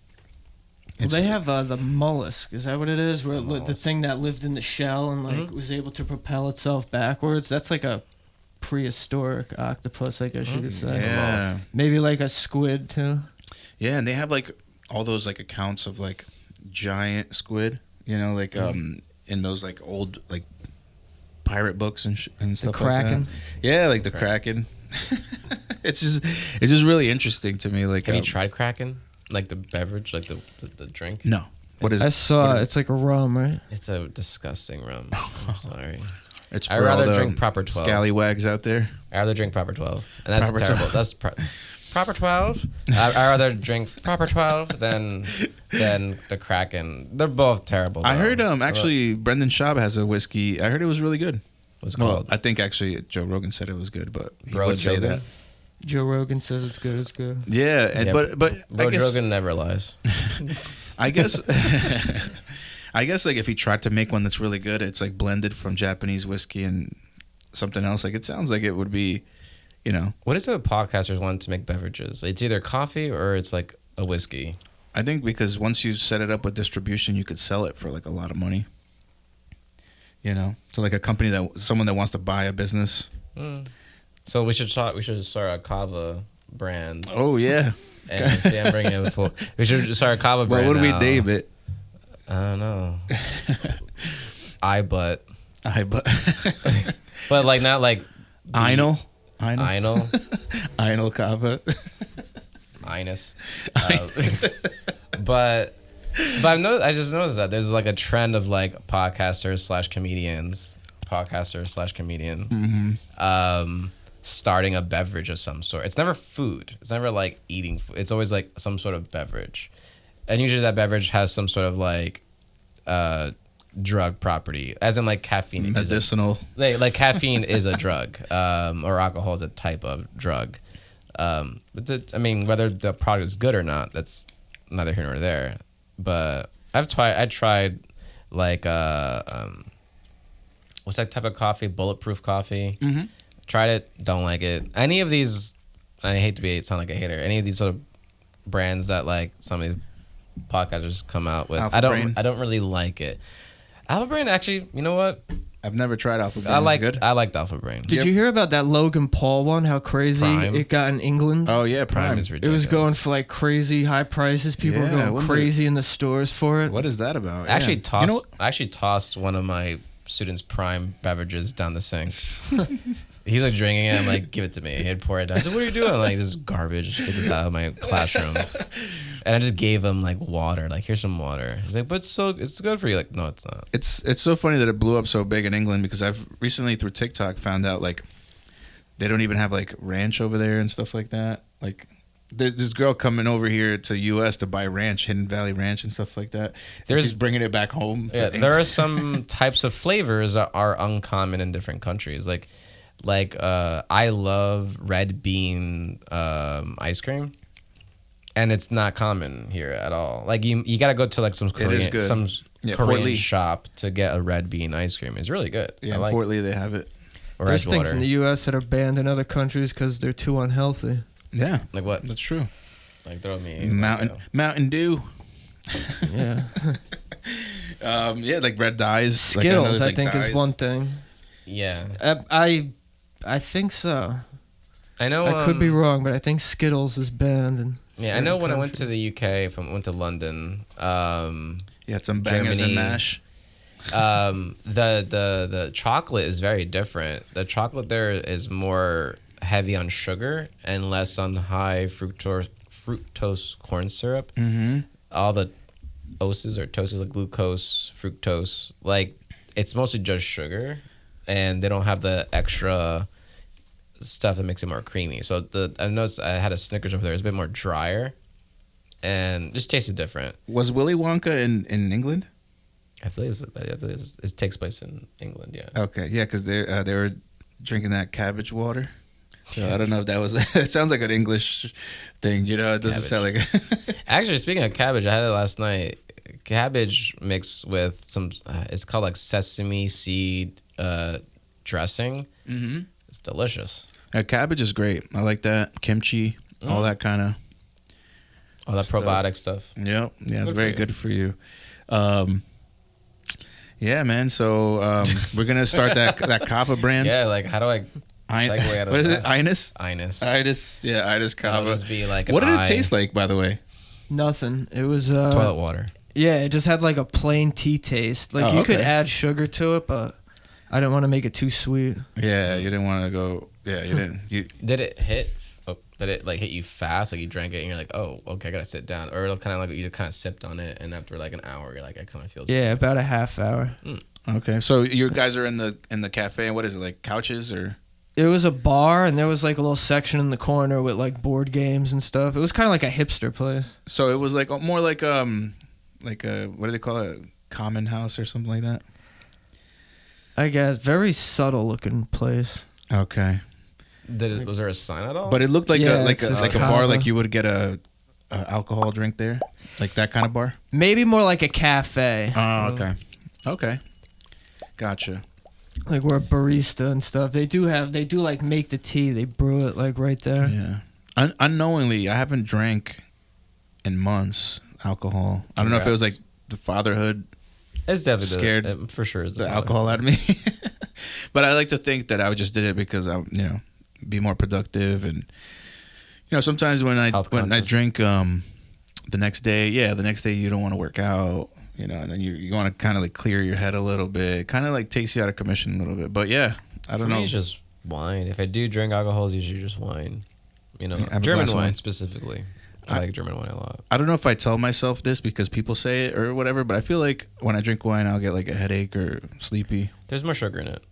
[SPEAKER 2] Well, they have the mollusk. Is that what it is? Where the thing that lived in the shell and was able to propel itself backwards. That's like a prehistoric octopus, I guess you could say.
[SPEAKER 3] Yeah.
[SPEAKER 2] Maybe like a squid too.
[SPEAKER 3] Yeah, and they have like all those like accounts of like giant squid. In those like old like pirate books and stuff
[SPEAKER 2] Kraken.
[SPEAKER 3] like that. Yeah, like the Kraken. It's just really interesting to me. Like,
[SPEAKER 1] have you tried Kraken? Like the beverage, like the drink?
[SPEAKER 3] No.
[SPEAKER 2] I saw it's like a rum, right?
[SPEAKER 1] It's a disgusting rum. I'm sorry.
[SPEAKER 3] It's
[SPEAKER 1] I'd
[SPEAKER 3] for all
[SPEAKER 1] rather
[SPEAKER 3] the
[SPEAKER 1] drink proper 12.
[SPEAKER 3] scallywags out there.
[SPEAKER 1] I'd rather drink proper 12, and that's
[SPEAKER 3] Proper
[SPEAKER 1] terrible.
[SPEAKER 3] 12.
[SPEAKER 1] That's proper 12. I'd rather drink proper 12 than the Kraken. They're both terrible.
[SPEAKER 3] I
[SPEAKER 1] though.
[SPEAKER 3] heard actually Brendan Schaub has a whiskey. I heard it was really good.
[SPEAKER 1] What's it called?
[SPEAKER 3] I think actually Joe Rogan said it was good, but he
[SPEAKER 1] Bro
[SPEAKER 3] would say
[SPEAKER 1] Jogan?
[SPEAKER 3] that.
[SPEAKER 2] Joe Rogan says it's good. It's good.
[SPEAKER 3] Yeah, and,
[SPEAKER 1] Yeah,
[SPEAKER 3] but I
[SPEAKER 1] Bro
[SPEAKER 3] guess
[SPEAKER 1] Rogan never lies.
[SPEAKER 3] I guess I guess like if he tried to make one that's really good, it's like blended from Japanese whiskey and something else. Like it sounds like it would be,
[SPEAKER 1] What is it with podcasters want to make beverages? It's either coffee or it's like a whiskey.
[SPEAKER 3] I think because once you set it up with distribution, you could sell it for like a lot of money. So like a company someone that wants to buy a business.
[SPEAKER 1] So we should start a kava brand.
[SPEAKER 3] Oh yeah.
[SPEAKER 1] And see, I'm bringing it before. We should start a kava brand.
[SPEAKER 3] What would we
[SPEAKER 1] now.
[SPEAKER 3] name it?
[SPEAKER 1] I don't know. But like not like
[SPEAKER 3] Einl Kava.
[SPEAKER 1] Inus. But I just noticed that there's like a trend of like podcasters/comedians, podcaster/comedian. starting a beverage of some sort. It's never food. It's never like eating food. It's always like some sort of beverage. And usually that beverage has some sort of like drug property, as in like caffeine.
[SPEAKER 3] Medicinal.
[SPEAKER 1] Like caffeine is a drug, or alcohol is a type of drug. But I mean, whether the product is good or not, that's neither here nor there. But I tried like what's that type of coffee? Bulletproof coffee.
[SPEAKER 3] Mm-hmm.
[SPEAKER 1] Tried it, don't like it. Any of these, I hate to sound like a hater. Any of these sort of brands that like some of these podcasters come out with, I don't really like it. Alpha Brain, actually, you know what?
[SPEAKER 3] I've never tried Alpha Brain.
[SPEAKER 1] I liked Alpha Brain.
[SPEAKER 2] Did you hear about that Logan Paul one? How crazy
[SPEAKER 1] Prime.
[SPEAKER 2] it got in England?
[SPEAKER 3] Oh yeah,
[SPEAKER 1] Prime is
[SPEAKER 2] It
[SPEAKER 1] ridiculous.
[SPEAKER 2] was going for like crazy high prices. People were going crazy in the stores for it.
[SPEAKER 3] What is that about?
[SPEAKER 1] I actually tossed one of my students' Prime beverages down the sink. He's like drinking it. I'm like, give it to me. He'd pour it down. I said, what are you doing? I'm like, this is garbage. Get this out of my classroom. And I just gave him like water. Like, here's some water. He's like, but it's good for you. Like, no, it's not.
[SPEAKER 3] It's so funny that it blew up so big in England, because I've recently through TikTok found out like they don't even have like ranch over there and stuff like that. Like there's this girl coming over here to US to buy ranch, Hidden Valley Ranch and stuff like that. She's bringing it back home.
[SPEAKER 1] Yeah, there are some types of flavors that are uncommon in different countries. Like I love red bean ice cream. And it's not common here at all. Like you got to go to like some Korean shop to get a red bean ice cream. It's really good.
[SPEAKER 3] Yeah, in Fort Lee they have it.
[SPEAKER 1] Or
[SPEAKER 2] There's things in the U.S. that are banned in other countries because they're too unhealthy.
[SPEAKER 3] Yeah,
[SPEAKER 1] like what?
[SPEAKER 3] That's true.
[SPEAKER 1] Like throw me
[SPEAKER 3] Mountain Dew.
[SPEAKER 2] Yeah.
[SPEAKER 3] Yeah, like red dyes.
[SPEAKER 2] Skittles, I think, is one thing.
[SPEAKER 1] Yeah.
[SPEAKER 2] I think so.
[SPEAKER 1] I know.
[SPEAKER 2] I could be wrong, but I think Skittles is banned.
[SPEAKER 1] I know when I went to the UK, if I went to London,
[SPEAKER 3] some bangers and mash.
[SPEAKER 1] The chocolate is very different. The chocolate there is more heavy on sugar and less on high fructose corn syrup.
[SPEAKER 3] Mm-hmm.
[SPEAKER 1] All the oses or toasts like glucose, fructose, like it's mostly just sugar, and they don't have the extra stuff that makes it more creamy. So I noticed I had a Snickers over there. It's a bit more drier, and just tasted different.
[SPEAKER 3] Was Willy Wonka in England?
[SPEAKER 1] I feel it takes place in England. Yeah.
[SPEAKER 3] Okay, yeah, because they were drinking that cabbage water. So I don't know if that was. It sounds like an English thing, you know. It doesn't sound like.
[SPEAKER 1] Actually, speaking of cabbage, I had it last night. Cabbage mixed with some. It's called like sesame seed dressing.
[SPEAKER 3] Mm-hmm.
[SPEAKER 1] It's delicious.
[SPEAKER 3] Cabbage is great. I like that. Kimchi, all that kind of.
[SPEAKER 1] All that probiotic stuff.
[SPEAKER 3] Yep. Yeah, it's very good for you. Yeah, man. So we're gonna start that kava brand.
[SPEAKER 1] Yeah, like how do I segue out of
[SPEAKER 3] what is
[SPEAKER 1] that?
[SPEAKER 3] it? Inus.
[SPEAKER 1] Yeah,
[SPEAKER 3] Inus kava.
[SPEAKER 1] Just be like
[SPEAKER 3] what did it taste like, by the way?
[SPEAKER 2] Nothing. It was
[SPEAKER 1] toilet water.
[SPEAKER 2] Yeah, it just had like a plain tea taste. Like you could add sugar to it, but I didn't want to make it too sweet.
[SPEAKER 3] Yeah, you didn't want to go. Yeah, you didn't.
[SPEAKER 1] Did it hit? Did it like hit you fast? Like you drank it and you're like, oh, okay, I gotta sit down, or it'll kind of like you kind of sipped on it, and after like an hour, you're like, I kind of feel.
[SPEAKER 2] Yeah, about a half hour.
[SPEAKER 3] Okay, so you guys are in the cafe, and what is it, like couches or?
[SPEAKER 2] It was a bar, and there was like a little section in the corner with like board games and stuff. It was kind of like a hipster place.
[SPEAKER 3] So it was like more like a what do they call it? Common house or something like that.
[SPEAKER 2] I guess very subtle looking place.
[SPEAKER 3] Okay.
[SPEAKER 1] Was there a sign at all?
[SPEAKER 3] But it looked like a bar, like you would get a alcohol drink there, like that kind of bar.
[SPEAKER 2] Maybe more like a cafe.
[SPEAKER 3] Oh, okay, okay, gotcha.
[SPEAKER 2] Like we're a barista and stuff. They do like make the tea. They brew it like right there.
[SPEAKER 3] Yeah. Unknowingly, I haven't drank in months alcohol. I don't know if it was like the fatherhood.
[SPEAKER 1] It's definitely
[SPEAKER 3] scared
[SPEAKER 1] for sure.
[SPEAKER 3] The alcohol out of me. But I like to think that I just did it because I, be more productive, and sometimes when I drink the next day you don't want to work out, and then you want to kind of like clear your head a little bit, kind of like takes you out of commission a little bit. But yeah, I don't know.
[SPEAKER 1] It's just wine. If I do drink alcohol, it's usually just wine. German wine specifically. I like German wine a lot.
[SPEAKER 3] I don't know if I tell myself this because people say it or whatever, but I feel like when I drink wine, I'll get like a headache or sleepy.
[SPEAKER 1] There's more sugar in it.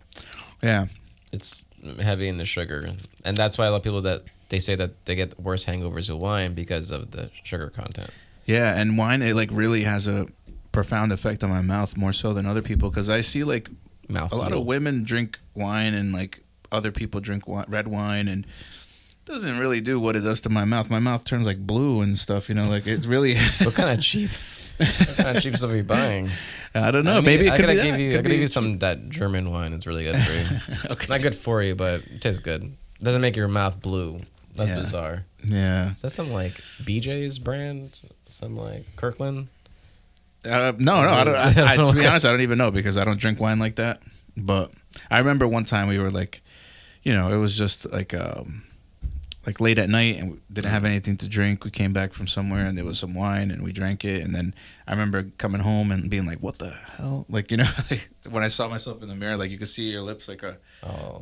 [SPEAKER 3] Yeah.
[SPEAKER 1] It's heavy in the sugar, and that's why a lot of people that they say that they get worse hangovers with wine because of the sugar content.
[SPEAKER 3] Yeah, and wine, it like really has a profound effect on my mouth more so than other people, because I see like a lot of women drink wine and like other people drink red wine, and it doesn't really do what it does to my mouth. My mouth turns like blue and stuff, you know, like it's really
[SPEAKER 1] what kind of cheap stuff are you buying?
[SPEAKER 3] I don't know. Maybe it could be that.
[SPEAKER 1] I could give you some that German wine. It's really good for you.
[SPEAKER 3] Okay.
[SPEAKER 1] Not good for you, but it tastes good. Doesn't make your mouth blue. That's bizarre.
[SPEAKER 3] Yeah.
[SPEAKER 1] Is that some like BJ's brand? Some like Kirkland?
[SPEAKER 3] No, I don't. To be honest, I don't even know, because I don't drink wine like that. But I remember one time we were like, you know, it was just like late at night, and we didn't have anything to drink. We came back from somewhere and there was some wine and we drank it. And then I remember coming home and being like, what the hell? Like, you know, when I saw myself in the mirror, like you could see your lips like a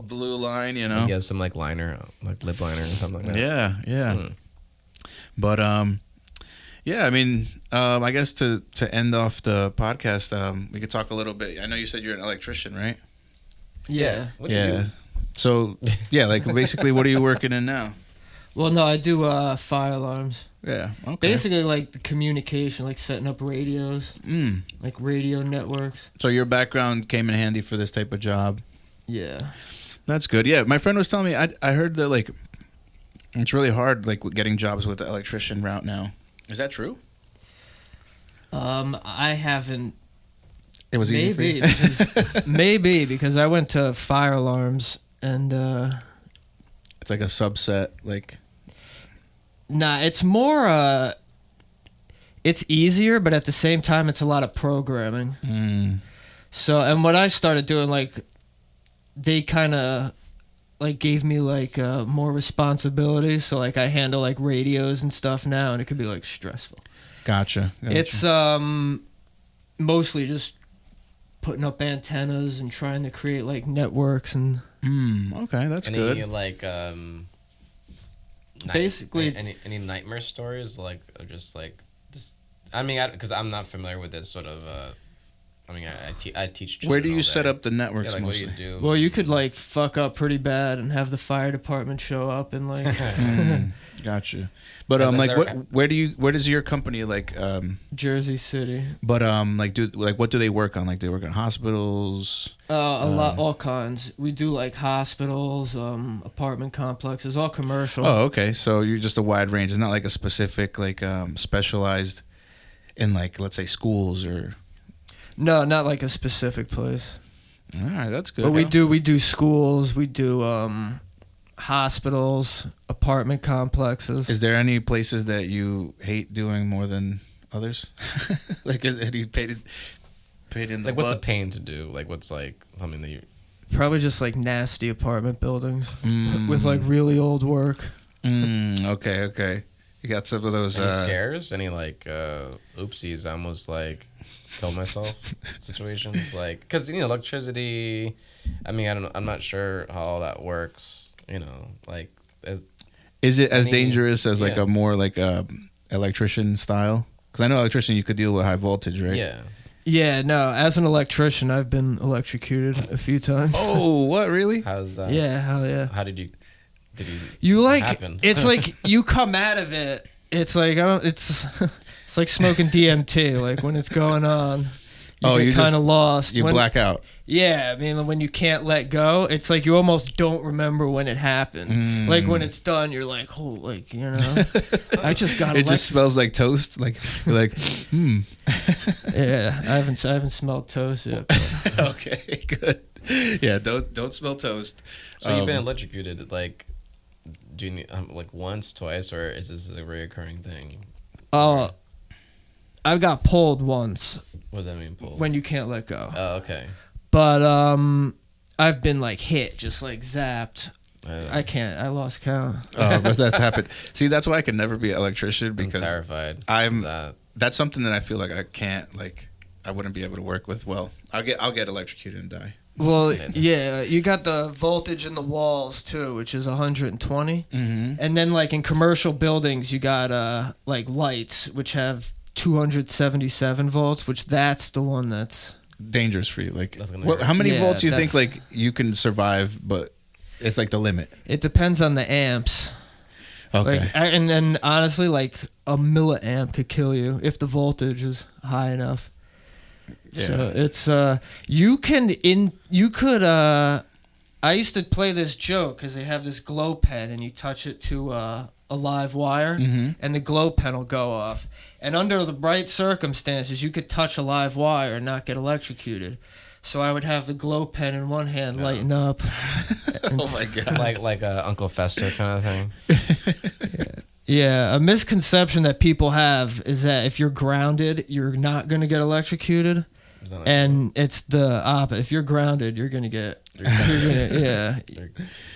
[SPEAKER 3] blue line, you know?
[SPEAKER 1] You have some like liner, like lip liner or something like that.
[SPEAKER 3] Yeah. But, yeah, I mean, I guess to end off the podcast, we could talk a little bit. I know you said you're an electrician, right?
[SPEAKER 2] Yeah.
[SPEAKER 1] What do you do?
[SPEAKER 3] So, yeah, like basically what are you working in now?
[SPEAKER 2] Well, no, I do fire alarms.
[SPEAKER 3] Yeah, okay.
[SPEAKER 2] Basically, like the communication, like setting up radios, like radio networks.
[SPEAKER 3] So your background came in handy for this type of job.
[SPEAKER 2] Yeah.
[SPEAKER 3] That's good. Yeah, my friend was telling me, I heard that like it's really hard like getting jobs with the electrician route now. Is that true?
[SPEAKER 2] I haven't.
[SPEAKER 3] It was easy for you?
[SPEAKER 2] Maybe, because I went to fire alarms and...
[SPEAKER 3] It's like a subset, like...
[SPEAKER 2] Nah, it's more... it's easier, but at the same time, it's a lot of programming. So, and what I started doing, like, they kind of... like gave me like more responsibility, so like I handle like radios and stuff now, and it could be like stressful. Gotcha. It's mostly just putting up antennas and trying to create like networks and
[SPEAKER 3] okay, that's good.
[SPEAKER 1] Any like
[SPEAKER 2] basically
[SPEAKER 1] any nightmare stories, like just like this? I mean, because I'm not familiar with this sort of I mean, I teach children.
[SPEAKER 3] Where do you set up the networks
[SPEAKER 1] like,
[SPEAKER 3] mostly?
[SPEAKER 1] What do you do?
[SPEAKER 2] Well, you could like fuck up pretty bad and have the fire department show up and like.
[SPEAKER 3] Gotcha. But like, where does your company like?
[SPEAKER 2] Jersey City.
[SPEAKER 3] But like, what do they work on? Like, they work on hospitals.
[SPEAKER 2] A lot, all kinds. We do like hospitals, apartment complexes, all commercial.
[SPEAKER 3] Oh, okay. So you're just a wide range. It's not like a specific like specialized in like, let's say, schools or.
[SPEAKER 2] No, not like a specific place.
[SPEAKER 3] All right, that's good.
[SPEAKER 2] But we do schools, we do hospitals, apartment complexes.
[SPEAKER 3] Is there any places that you hate doing more than others? Like, is any paid in the
[SPEAKER 1] like, what's the
[SPEAKER 3] butt?
[SPEAKER 1] pain to do? Like, what's like something that you?
[SPEAKER 2] Probably just like nasty apartment buildings with like really old work.
[SPEAKER 3] Okay. You got some of those.
[SPEAKER 1] Any scares? Any like oopsies? I almost like killed myself situations, like, because electricity. I mean, I don't know. I'm not sure how all that works. Like,
[SPEAKER 3] is it as dangerous as like a more like electrician style? Because I know electrician, you could deal with high voltage, right?
[SPEAKER 1] Yeah.
[SPEAKER 2] Yeah, no. As an electrician, I've been electrocuted a few times.
[SPEAKER 3] Oh, what, really?
[SPEAKER 1] How's that?
[SPEAKER 2] Yeah, hell yeah.
[SPEAKER 1] How did you?
[SPEAKER 2] You like?
[SPEAKER 1] Happens?
[SPEAKER 2] It's like you come out of it. It's like It's it's like smoking DMT. Like when it's going on, you get kind of lost.
[SPEAKER 3] You black out.
[SPEAKER 2] Yeah, I mean, when you can't let go, it's like you almost don't remember when it happened. Like when it's done, you're like, oh, like, I just got.
[SPEAKER 3] It just smells like toast. Like you're like,
[SPEAKER 2] Yeah, I haven't smelled toast yet. But.
[SPEAKER 3] Okay, good. Yeah, don't smell toast.
[SPEAKER 1] So you've been electrocuted, like, do you need, like once, twice, or is this a reoccurring thing?
[SPEAKER 2] I got pulled once.
[SPEAKER 1] What does that mean, pulled?
[SPEAKER 2] When you can't let go.
[SPEAKER 1] Oh, okay.
[SPEAKER 2] But I've been like hit, just like zapped. I lost count.
[SPEAKER 3] But that's happened. See, that's why I can never be an electrician, because
[SPEAKER 1] I'm terrified.
[SPEAKER 3] That's something that I feel like I can't, like, I wouldn't be able to work with well. I'll get electrocuted and die.
[SPEAKER 2] Well, yeah, you got the voltage in the walls too, which is 120. And then like in commercial buildings, you got like lights, which have 277 volts, which that's the one that's
[SPEAKER 3] dangerous for you. Like,
[SPEAKER 1] how
[SPEAKER 3] many volts do you think like you can survive? But It's like the limit.
[SPEAKER 2] It depends on the amps.
[SPEAKER 3] Okay.
[SPEAKER 2] Like, and honestly, like a milliamp could kill you if the voltage is high enough.
[SPEAKER 3] Yeah.
[SPEAKER 2] So it's I used to play this joke because they have this glow pen and you touch it to a live wire and the glow pen will go off. And under the right circumstances, you could touch a live wire and not get electrocuted. So I would have the glow pen in one hand lighting up.
[SPEAKER 3] Oh my god!
[SPEAKER 1] Like a Uncle Fester kind of thing.
[SPEAKER 2] Yeah, a misconception that people have is that if you're grounded, you're not going to get electrocuted. And it's the opposite. If you're grounded, you're going to get...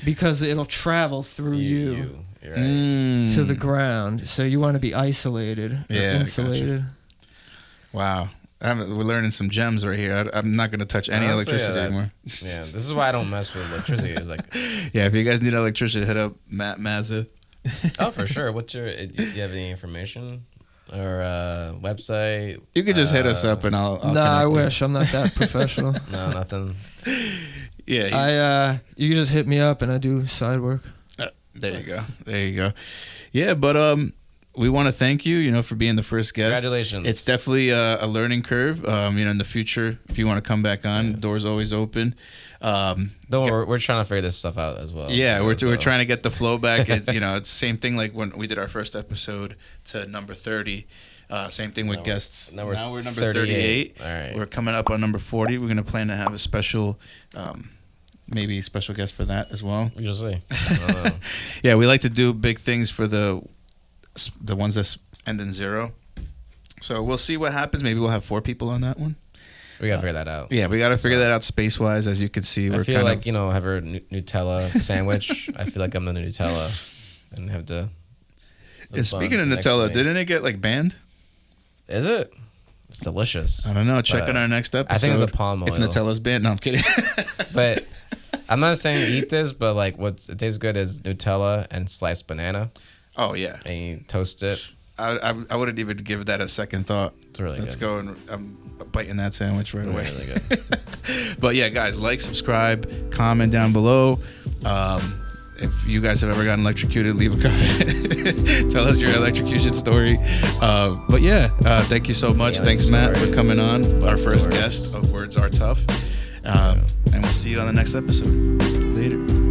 [SPEAKER 2] because it'll travel through you
[SPEAKER 1] right.
[SPEAKER 2] to the ground. So you want to be isolated or insulated.
[SPEAKER 3] Gotcha. Wow. We're learning some gems right here. I'm not going to touch any electricity anymore.
[SPEAKER 1] Yeah, this is why I don't mess with electricity. It's like,
[SPEAKER 3] yeah, if you guys need electricity, hit up Mazza.
[SPEAKER 1] Oh, for sure. Do you have any information or website?
[SPEAKER 3] You could just hit us up and I'll
[SPEAKER 2] I wish. I'm not that professional.
[SPEAKER 1] No, nothing.
[SPEAKER 3] Yeah.
[SPEAKER 2] You can just hit me up and I do side work.
[SPEAKER 3] There you go. Yeah, but we want to thank you, for being the first guest.
[SPEAKER 1] Congratulations.
[SPEAKER 3] It's definitely a learning curve. In the future, if you want to come back on, the door's always open.
[SPEAKER 1] We're trying to figure this stuff out as well.
[SPEAKER 3] Yeah, we're trying to get the flow back. It's the same thing like when we did our first episode to number 30. Same thing with guests. Now we're number 38.
[SPEAKER 1] All right.
[SPEAKER 3] We're coming up on number 40. We're going to plan to have a special, maybe special guest for that as well.
[SPEAKER 1] You'll see.
[SPEAKER 3] Yeah, we like to do big things for the ones that end in 0. So we'll see what happens. Maybe we'll have 4 people on that one.
[SPEAKER 1] We gotta figure that out.
[SPEAKER 3] Yeah, we gotta figure that out space wise. As you can see,
[SPEAKER 1] I feel like have a Nutella sandwich. I feel like I'm the Nutella, and have to.
[SPEAKER 3] Speaking of Nutella, didn't it get banned?
[SPEAKER 1] Is it? It's delicious.
[SPEAKER 3] I don't know. Check on our next episode.
[SPEAKER 1] I think it's a palm oil.
[SPEAKER 3] If Nutella's banned, no, I'm kidding.
[SPEAKER 1] But I'm not saying eat this, but it tastes good is Nutella and sliced banana.
[SPEAKER 3] Oh yeah,
[SPEAKER 1] and you toast it.
[SPEAKER 3] I wouldn't even give that a second thought.
[SPEAKER 1] It's really
[SPEAKER 3] Let's
[SPEAKER 1] good.
[SPEAKER 3] go and I'm biting that sandwich right away.
[SPEAKER 1] Really good.
[SPEAKER 3] But yeah, guys, subscribe, comment down below. If you guys have ever gotten electrocuted, leave a comment. Tell us your electrocution story. But yeah, thank you so much. Thanks, Matt, for coming on. Our first guest of Words Are Tough. And we'll see you on the next episode. Later.